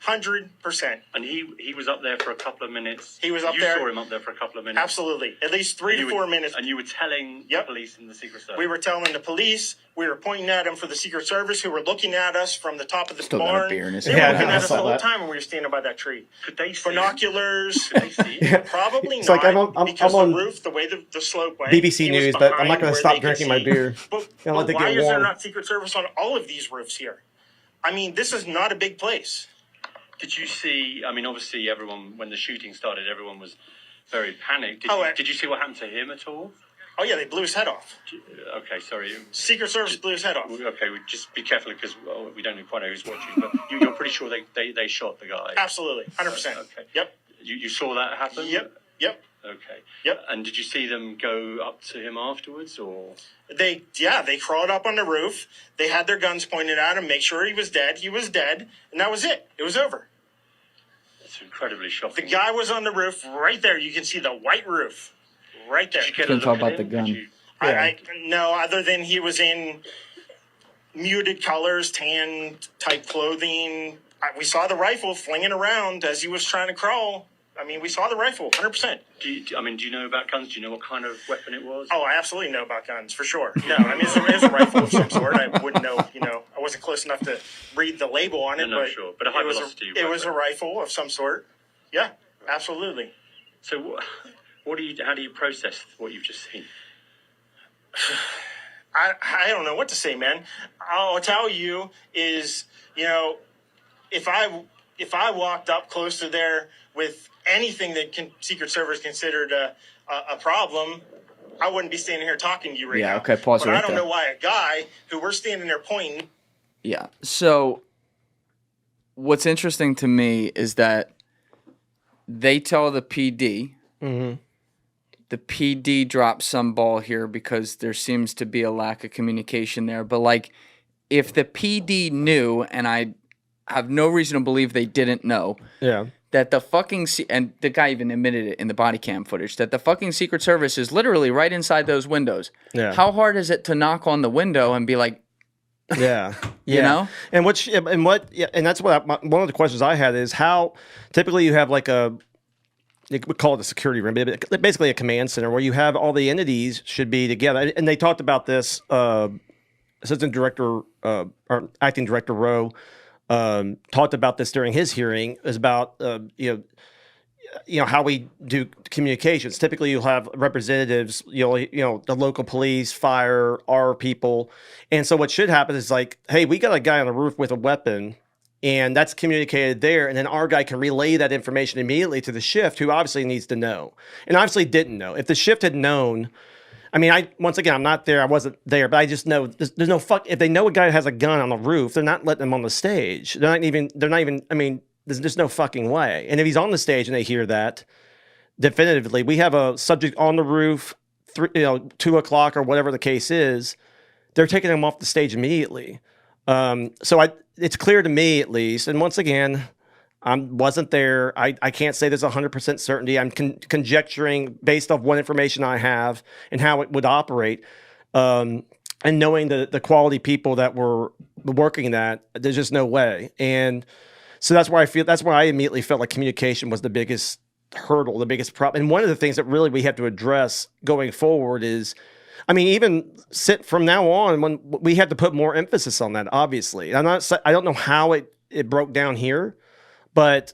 100%. And he was up there for a couple of minutes. He was up there. You saw him up there for a couple of minutes. Absolutely. At least 3 to 4 minutes. And you were telling the police and the Secret Service? We were telling the police. We were pointing at him for the Secret Service, who were looking at us from the top of the barn. Got a beer in his they were looking at us the whole time when we were standing by that tree. Could they see binoculars? Could they see Probably it's not. Like I'm because on the roof, the way the slope went. BBC News, but I'm not going to stop drinking my beer. But why is there not Secret Service on all of these roofs here? I mean, this is not a big place. Did you see, I mean, obviously everyone, when the shooting started, everyone was very panicked. Did you see what happened to him at all? Oh, yeah, they blew his head off. Okay, sorry. Secret Service blew his head off. Okay, just be careful because we don't quite know who's watching, but you're pretty sure they shot the guy? Absolutely, 100%. Okay. Yep. You saw that happen? Yep. Okay. Yep. And did you see them go up to him afterwards, or? They crawled up on the roof. They had their guns pointed at him, make sure he was dead. He was dead, and that was it. It was over. It's incredibly shocking. The guy was on the roof right there. You can see the white roof right there. Did you get a look talk at about him? the gun. No, other than he was in muted colors, tan type clothing. We saw the rifle flinging around as he was trying to crawl. I mean, we saw the rifle, 100%. Do you know about guns? Do you know what kind of weapon it was? Oh, I absolutely know about guns, for sure. No, I mean, it was a rifle of some sort. I wouldn't know, I wasn't close enough to read the label on it. Sure. But a high velocity it was a rifle of some sort. Yeah, absolutely. So how do you process what you've just seen? I don't know what to say, man. I'll tell you is, if I walked up close to there with anything that Secret Service considered a problem, I wouldn't be standing here talking to you right now. Yeah, okay, pause but right I don't there. know why a guy who we're standing there pointing. Yeah. So what's interesting to me is that they tell the PD. Mm-hmm. The PD drops some ball here because there seems to be a lack of communication there. But, if the PD knew, and I have no reason to believe they didn't know, that the fucking and the guy even admitted it in the body cam footage, that the fucking Secret Service is literally right inside those windows. Yeah. How hard is it to knock on the window and be like, Yeah. you know? And that's what one of the questions I had is how typically you have we call it a security room, but basically a command center where you have all the entities should be together. And they talked about this, Assistant Director or Acting Director Rowe talked about this during his hearing, is about how we do communications. Typically, you'll have representatives, the local police, fire, our people, and so what should happen is like, hey, we got a guy on the roof with a weapon, and that's communicated there, and then our guy can relay that information immediately to the shift, who obviously needs to know, and obviously didn't know. If the shift had known, I mean, once again, I'm not there, I wasn't there, but I just know there's no fuck. If they know a guy has a gun on the roof, they're not letting him on the stage. They're not even. I mean, there's just no fucking way. And if he's on the stage and they hear that, definitively, we have a subject on the roof, 2 o'clock or whatever the case is, they're taking him off the stage immediately. So it's clear to me, at least, and once again, I wasn't there. I can't say there's 100% certainty. I'm conjecturing based off what information I have and how it would operate. And knowing the quality people that were working that, there's just no way. And so that's why I immediately felt like communication was the biggest hurdle, the biggest problem. And one of the things that really we have to address going forward is, I mean, even from now on, when we have to put more emphasis on that, obviously. I don't know how it broke down here, but,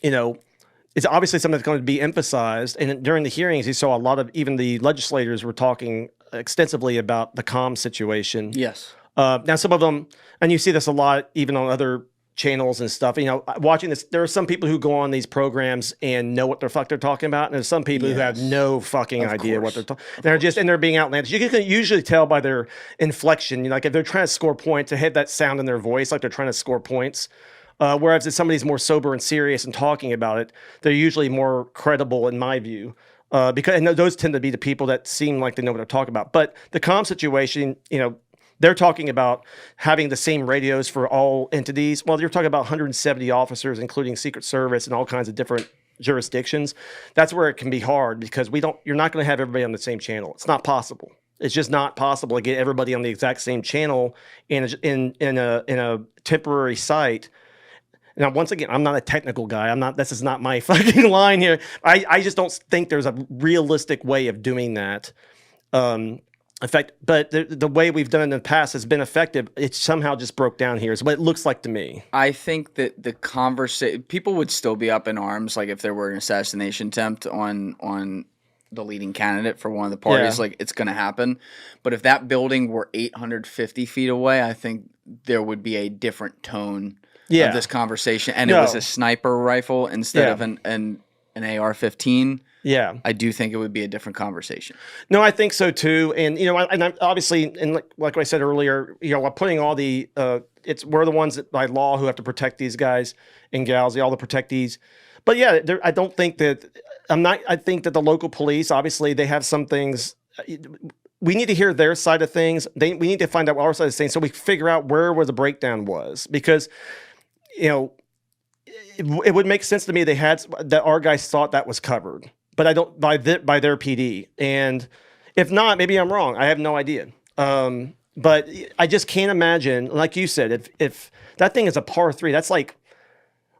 it's obviously something that's going to be emphasized. And during the hearings, you saw a lot of, even the legislators were talking extensively about the comm situation. Yes. Now, some of them, and you see this a lot, even on other channels and stuff, watching this, there are some people who go on these programs and know what the fuck they're talking about, and there's some people who have no fucking idea what they're talking. They're being outlandish. You can usually tell by their inflection, like if they're trying to score points, they have that sound in their voice, like they're trying to score points. Whereas if somebody's more sober and serious and talking about it, they're usually more credible, in my view. Because those tend to be the people that seem like they know what they're talking about. But the comm situation, they're talking about having the same radios for all entities. Well, you're talking about 170 officers, including Secret Service and all kinds of different jurisdictions. That's where it can be hard, because you're not going to have everybody on the same channel. It's not possible. It's just not possible to get everybody on the exact same channel in a temporary site. Now, once again, I'm not a technical guy. This is not my fucking line here. I just don't think there's a realistic way of doing that. In fact, but the way we've done it in the past has been effective. It somehow just broke down here, is what it looks like to me. I think that the conversation, people would still be up in arms, like if there were an assassination attempt on the leading candidate for one of the parties, like it's going to happen. But if that building were 850 feet away, I think there would be a different tone of this conversation. And it was a sniper rifle instead of an AR-15. Yeah, I do think it would be a different conversation. No, I think so too. And and I'm obviously, and like I said earlier, putting all the we're the ones that by law who have to protect these guys and gals, all the protectees. But yeah, I don't think that I think that the local police, obviously, they have some things. We need to hear their side of things. We need to find out what our side of things, so we figure out where the breakdown was, because it would make sense to me that our guys thought that was covered. But I don't by their PD, and if not, maybe I'm wrong. I have no idea. But I just can't imagine, like you said, if that thing is a par 3, that's like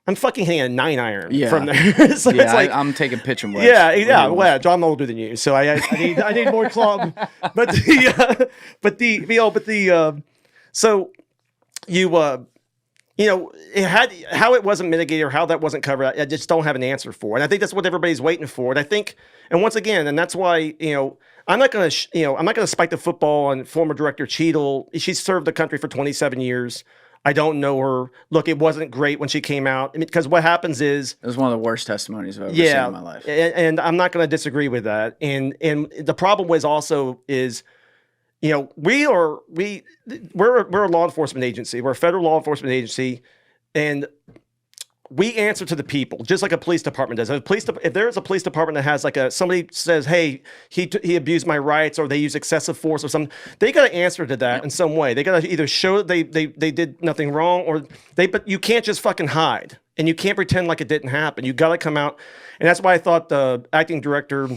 I'm fucking hitting a 9-iron from there. So it's like, I'm taking pitch and wedge. Yeah. Well, I'm older than you, so I need more club. It had how it wasn't mitigated or how that wasn't covered. I just don't have an answer for, and I think that's what everybody's waiting for. And I think, and once again, and that's why I'm not going to spike the football on former director Cheatle. She served the country for 27 years. I don't know her. Look, it wasn't great when she came out, because what happens is it was one of the worst testimonies I've ever seen in my life. And I'm not going to disagree with that. And the problem was also is, we're a law enforcement agency. We're a federal law enforcement agency, and we answer to the people, just like a police department does. If there's a police department that has somebody says, "Hey, he abused my rights," or they use excessive force or something, they got to answer to that in some way. They got to either show that they did nothing wrong, but you can't just fucking hide, and you can't pretend like it didn't happen. You got to come out, and that's why I thought the acting director,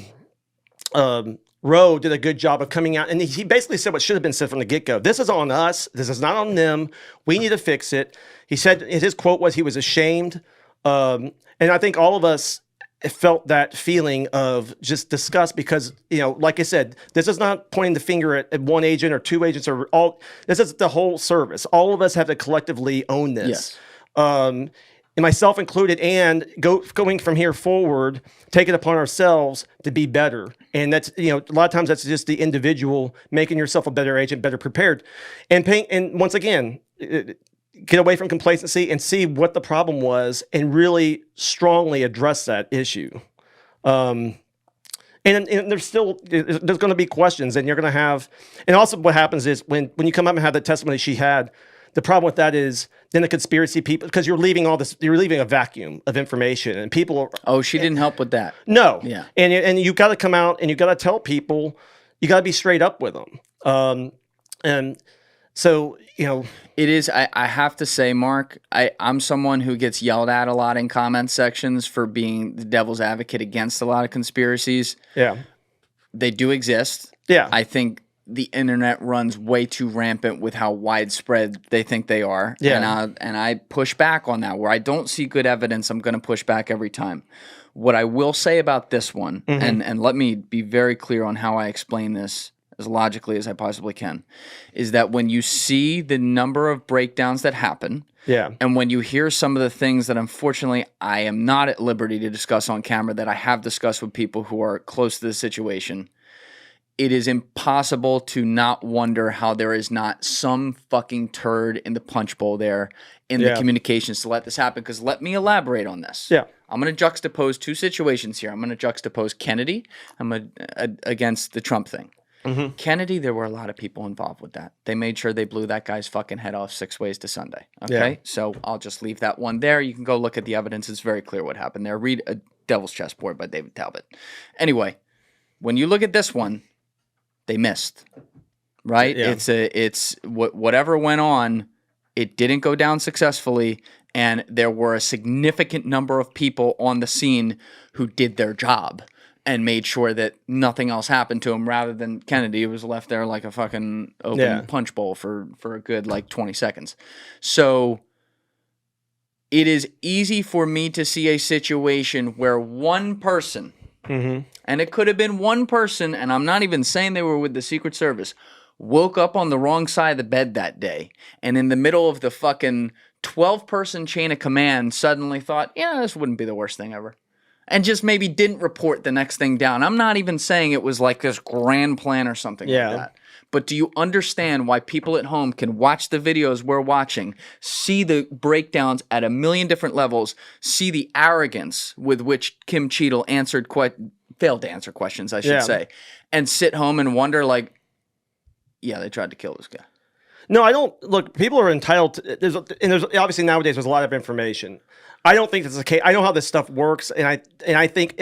Rowe, did a good job of coming out, and he basically said what should have been said from the get-go. This is on us. This is not on them. We need to fix it. He said, his quote was, he was ashamed. And I think all of us felt that feeling of just disgust because, like I said, this is not pointing the finger at one agent or two agents or all. This is the whole service. All of us have to collectively own this. Yes. And myself included, and going from here forward, take it upon ourselves to be better. And that's, a lot of times that's just the individual making yourself a better agent, better prepared. And once again, get away from complacency and see what the problem was and really strongly address that issue. And there's going to be questions, and you're going to have, and also what happens is when you come up and have the testimony she had, the problem with that is then the conspiracy people, because you're leaving a vacuum of information, and people. She didn't help with that. No. Yeah. And you got to come out and you got to tell people, you got to be straight up with them. And so, it is. I have to say, Mark, I'm someone who gets yelled at a lot in comment sections for being the devil's advocate against a lot of conspiracies. Yeah. They do exist. Yeah. I think the internet runs way too rampant with how widespread they think they are. Yeah. And I push back on that. Where I don't see good evidence, I'm going to push back every time. What I will say about this one, and let me be very clear on how I explain this as logically as I possibly can, is that when you see the number of breakdowns that happen, and when you hear some of the things that unfortunately I am not at liberty to discuss on camera that I have discussed with people who are close to the situation, it is impossible to not wonder how there is not some fucking turd in the punch bowl there in the communications to let this happen. Because let me elaborate on this. Yeah. I'm going to juxtapose two situations here. I'm going to juxtapose Kennedy against the Trump thing. Kennedy, there were a lot of people involved with that. They made sure they blew that guy's fucking head off 6 ways to Sunday. Okay? Yeah. So I'll just leave that one there. You can go look at the evidence. It's very clear what happened there. Read A Devil's Chessboard by David Talbot. Anyway, when you look at this one, they missed, right? Yeah. It's whatever went on, it didn't go down successfully, and there were a significant number of people on the scene who did their job and made sure that nothing else happened to him, rather than Kennedy, who was left there like a fucking open punch bowl for a good 20 seconds. So it is easy for me to see a situation where one person, and it could have been one person, and I'm not even saying they were with the Secret Service, woke up on the wrong side of the bed that day, and in the middle of the fucking 12-person chain of command suddenly thought, this wouldn't be the worst thing ever. And just maybe didn't report the next thing down. I'm not even saying it was like this grand plan or something like that. But do you understand why people at home can watch the videos we're watching, see the breakdowns at a million different levels, see the arrogance with which Kim Cheatle failed to answer questions, I should say, and sit home and wonder they tried to kill this guy. No, I don't. Look, people are entitled to, there's obviously nowadays there's a lot of information. I don't think that's the case. I know how this stuff works, and I think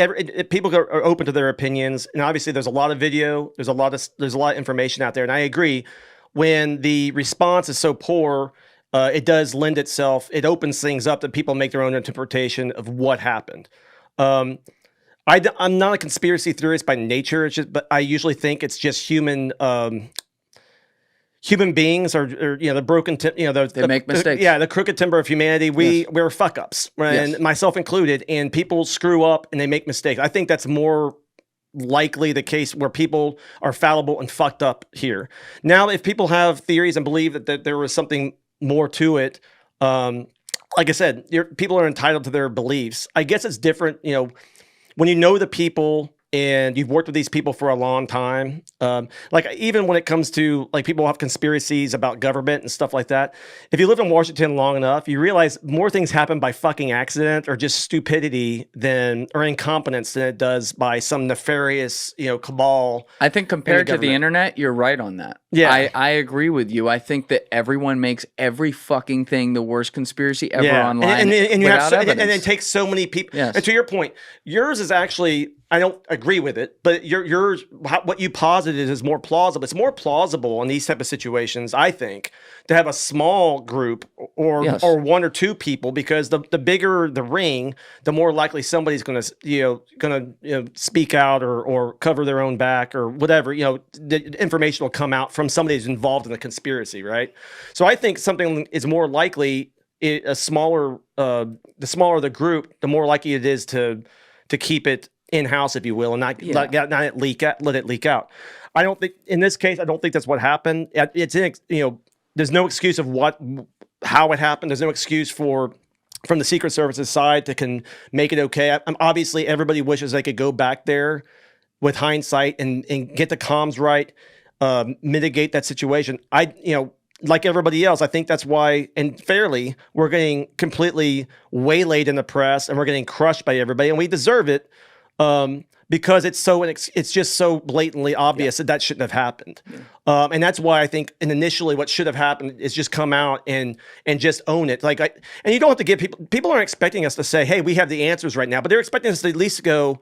people are open to their opinions. And obviously, there's a lot of video, there's a lot of information out there. And I agree, when the response is so poor, it does lend itself. It opens things up that people make their own interpretation of what happened. I'm not a conspiracy theorist by nature. But I usually think it's just human beings are the broken, they make mistakes. The crooked timber of humanity. We're fuck ups, right? And myself included. And people screw up and they make mistakes. I think that's more likely the case where people are fallible and fucked up here. Now, if people have theories and believe that there was something more to it, like I said, people are entitled to their beliefs. I guess it's different, when you know the people and you've worked with these people for a long time. Even when it comes to people have conspiracies about government and stuff like that. If you live in Washington long enough, you realize more things happen by fucking accident or just stupidity or incompetence than it does by some nefarious, cabal. I think compared to the internet, you're right on that. Yeah. I agree with you. I think that everyone makes every fucking thing the worst conspiracy ever online and without evidence. And it takes so many people. Yes. And to your point, yours is actually, I don't agree with it, but yours, what you posited is more plausible. It's more plausible in these type of situations, I think, to have a small group or one or two people, because the bigger the ring, the more likely somebody's going to speak out or cover their own back or whatever. The information will come out from somebody who's involved in the conspiracy, right? So I think something is more likely. The smaller the group, the more likely it is to to keep it in-house, if you will, and not let it leak out. I don't think in this case, I don't think that's what happened. It's there's no excuse of how it happened. There's no excuse from the Secret Service's side to make it okay. Obviously, everybody wishes they could go back there with hindsight and get the comms right, mitigate that situation. Like everybody else, I think that's why, and fairly, we're getting completely waylaid in the press and we're getting crushed by everybody, and we deserve it. Because it's just so blatantly obvious that shouldn't have happened. And that's why I think, and initially what should have happened is just come out and just own it. And you don't have to give people aren't expecting us to say, hey, we have the answers right now, but they're expecting us to at least go,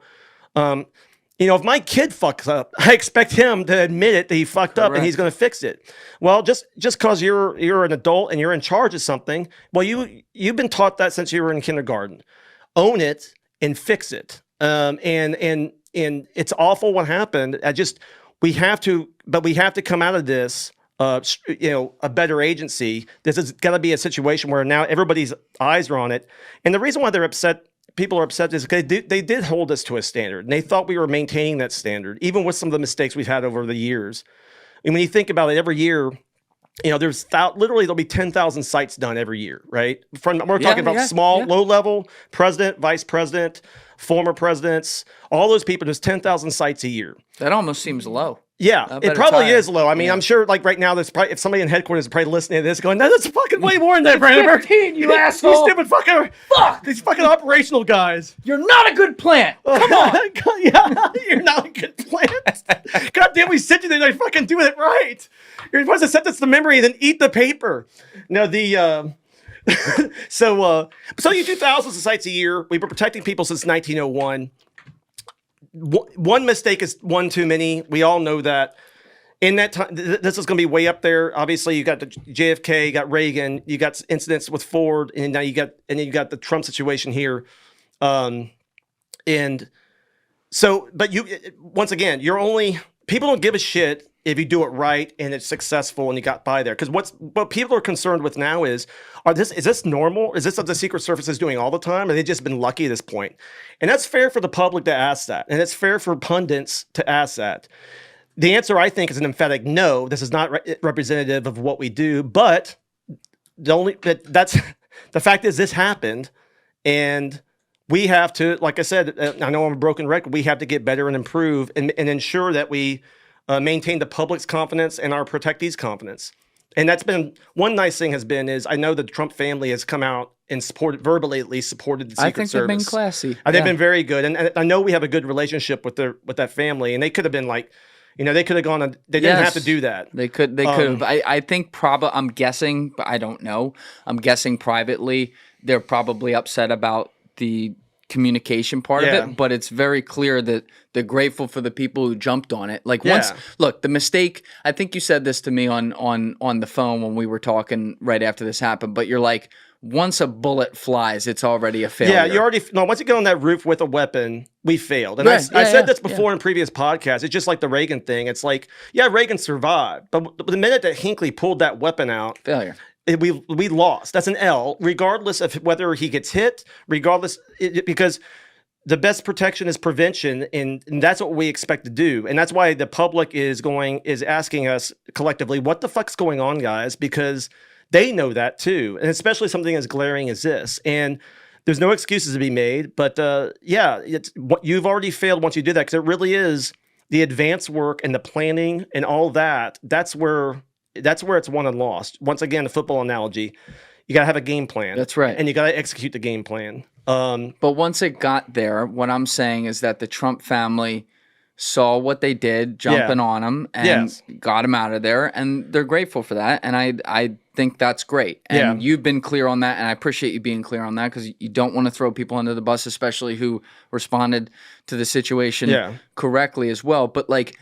if my kid fucks up, I expect him to admit it, that he fucked up and he's going to fix it. Well, just because you're an adult and you're in charge of something, well, you've been taught that since you were in kindergarten. Own it and fix it. And it's awful what happened. We have to come out of this, a better agency. This has got to be a situation where now everybody's eyes are on it. And the reason why people are upset is because they did hold us to a standard, and they thought we were maintaining that standard, even with some of the mistakes we've had over the years. And when you think about it, every year, there's literally there'll be 10,000 sites done every year, right? We're talking about small, low level, president, vice president, former presidents, all those people. There's 10,000 sites a year. That almost seems low. Yeah, it probably is low. I mean, I'm sure like right now, there's probably, if somebody in headquarters is probably listening to this going, no, that's fucking way more than that, Brandenburg. 15, you asshole. You stupid fucker. Fuck. These fucking operational guys. You're not a good plant. Come on. Yeah, you're not a good plant. God damn, we sent you there to fucking do it right. You're supposed to set this to memory and then eat the paper. No, so you do thousands of sites a year. We've been protecting people since 1901. One mistake is one too many. We all know that. In that time, this is going to be way up there. Obviously, you got the JFK, you got Reagan, you got incidents with Ford, and now you got the Trump situation here. And so, but once again, people don't give a shit if you do it right and it's successful and you got by there. Because what people are concerned with now is this normal? Is this what the Secret Service is doing all the time? Or they just been lucky at this point? And that's fair for the public to ask that. And it's fair for pundits to ask that. The answer, I think, is an emphatic no. This is not representative of what we do. But the fact is this happened. And we have to, like I said, I know I'm a broken record. We have to get better and improve and ensure that we maintain the public's confidence and our protectees' confidence. And that's been one nice thing is I know the Trump family has come out and verbally at least supported the Secret Service. I think they've been classy. They've been very good. And I know we have a good relationship with that family. And they could have been like, they could have gone, they didn't have to do that. They could have. I think I'm guessing, but I don't know. I'm guessing privately, they're probably upset about the communication part of it, but it's very clear that they're grateful for the people who jumped on it. Like look, the mistake, I think you said this to me on the phone when we were talking right after this happened, but you're like, once a bullet flies, it's already a failure. Yeah, once you get on that roof with a weapon, we failed. And I said this before in previous podcasts. It's just like the Reagan thing. It's like, Reagan survived, but the minute that Hinckley pulled that weapon out, failure. We lost. That's an L, regardless of whether he gets hit, because the best protection is prevention, and that's what we expect to do. And that's why the public is asking us collectively, what the fuck's going on, guys? Because they know that too, and especially something as glaring as this. And there's no excuses to be made, but you've already failed once you do that, because it really is the advanced work and the planning and all that. That's where it's won and lost. Once again, the football analogy, you got to have a game plan. That's right. And you got to execute the game plan. But once it got there, what I'm saying is that the Trump family saw what they did, jumping on him, and got him out of there, and they're grateful for that. And I think that's great. And you've been clear on that, and I appreciate you being clear on that, because you don't want to throw people under the bus, especially who responded to the situation correctly as well. But like,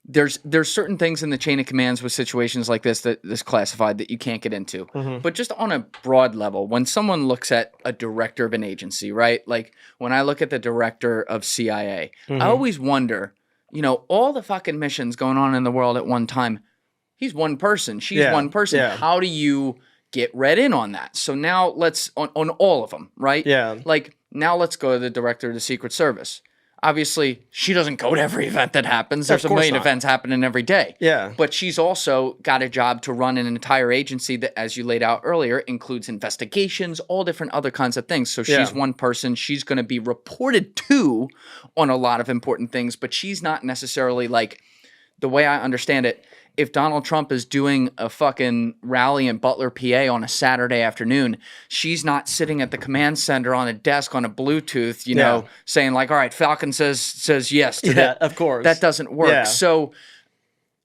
there's certain things in the chain of commands with situations like this that is classified that you can't get into. Mm-hmm. But just on a broad level, when someone looks at a director of an agency, right? Like when I look at the director of CIA, I always wonder, all the fucking missions going on in the world at one time, he's one person, she's one person. Yeah. How do you get read in on that? So now let's, on all of them, right? Yeah. Like, Now let's go to the director of the Secret Service. Obviously, she doesn't go to every event that happens. There's a million events happening every day. Yeah. But she's also got a job to run an entire agency that, as you laid out earlier, includes investigations, all different other kinds of things. So she's one person. She's going to be reported to on a lot of important things, but she's not necessarily like, the way I understand it, if Donald Trump is doing a fucking rally in Butler, PA on a Saturday afternoon, she's not sitting at the command center on a desk on a Bluetooth, you know, saying like, all right, Falcon says yes to that. Of course. That doesn't work. Yeah. So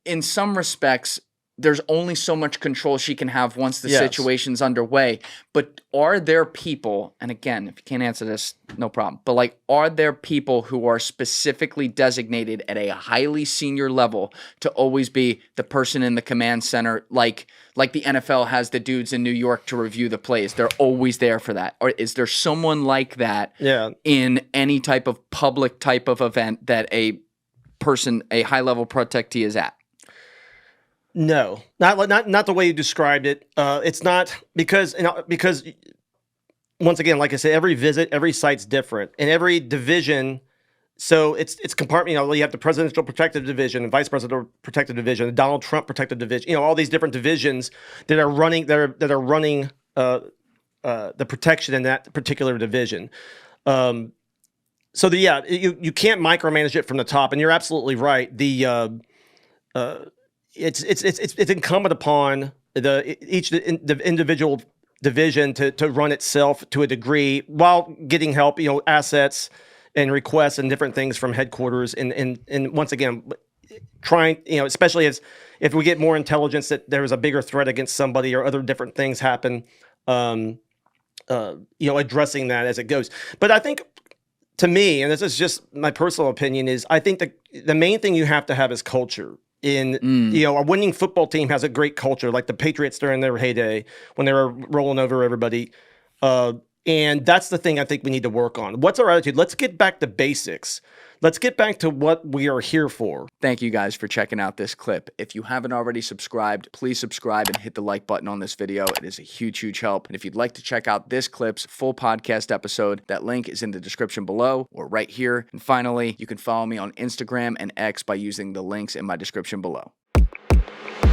in some respects, there's only so much control she can have once the situation's underway. But are there people, and again, if you can't answer this, no problem, but like, are there people who are specifically designated at a highly senior level to always be the person in the command center, like the NFL has the dudes in New York to review the plays? They're always there for that. Or is there someone like that in any type of public type of event that a person, a high-level protectee is at? No, not the way you described it. It's not because once again, like I said, every visit, every site's different, and every division. So it's compartment. You know, you have the Presidential Protective Division and Vice Presidential Protective Division, the Donald Trump Protective Division. You know, all these different divisions that are running the protection in that particular division. So you can't micromanage it from the top, and you're absolutely right. It's incumbent upon the individual division to run itself to a degree while getting help, you know, assets and requests and different things from headquarters. And once again, trying, you know, especially if we get more intelligence that there is a bigger threat against somebody or other different things happen, you know, addressing that as it goes. But I think, to me, and this is just my personal opinion, is I think the main thing you have to have is culture. You know, a winning football team has a great culture, like the Patriots during their heyday when they were rolling over everybody. And that's the thing I think we need to work on. What's our attitude? Let's get back to basics. Let's get back to what we are here for. Thank you guys for checking out this clip. If you haven't already subscribed, please subscribe and hit the like button on this video. It is a huge, huge help. And if you'd like to check out this clip's full podcast episode, that link is in the description below or right here. And finally, you can follow me on Instagram and X by using the links in my description below.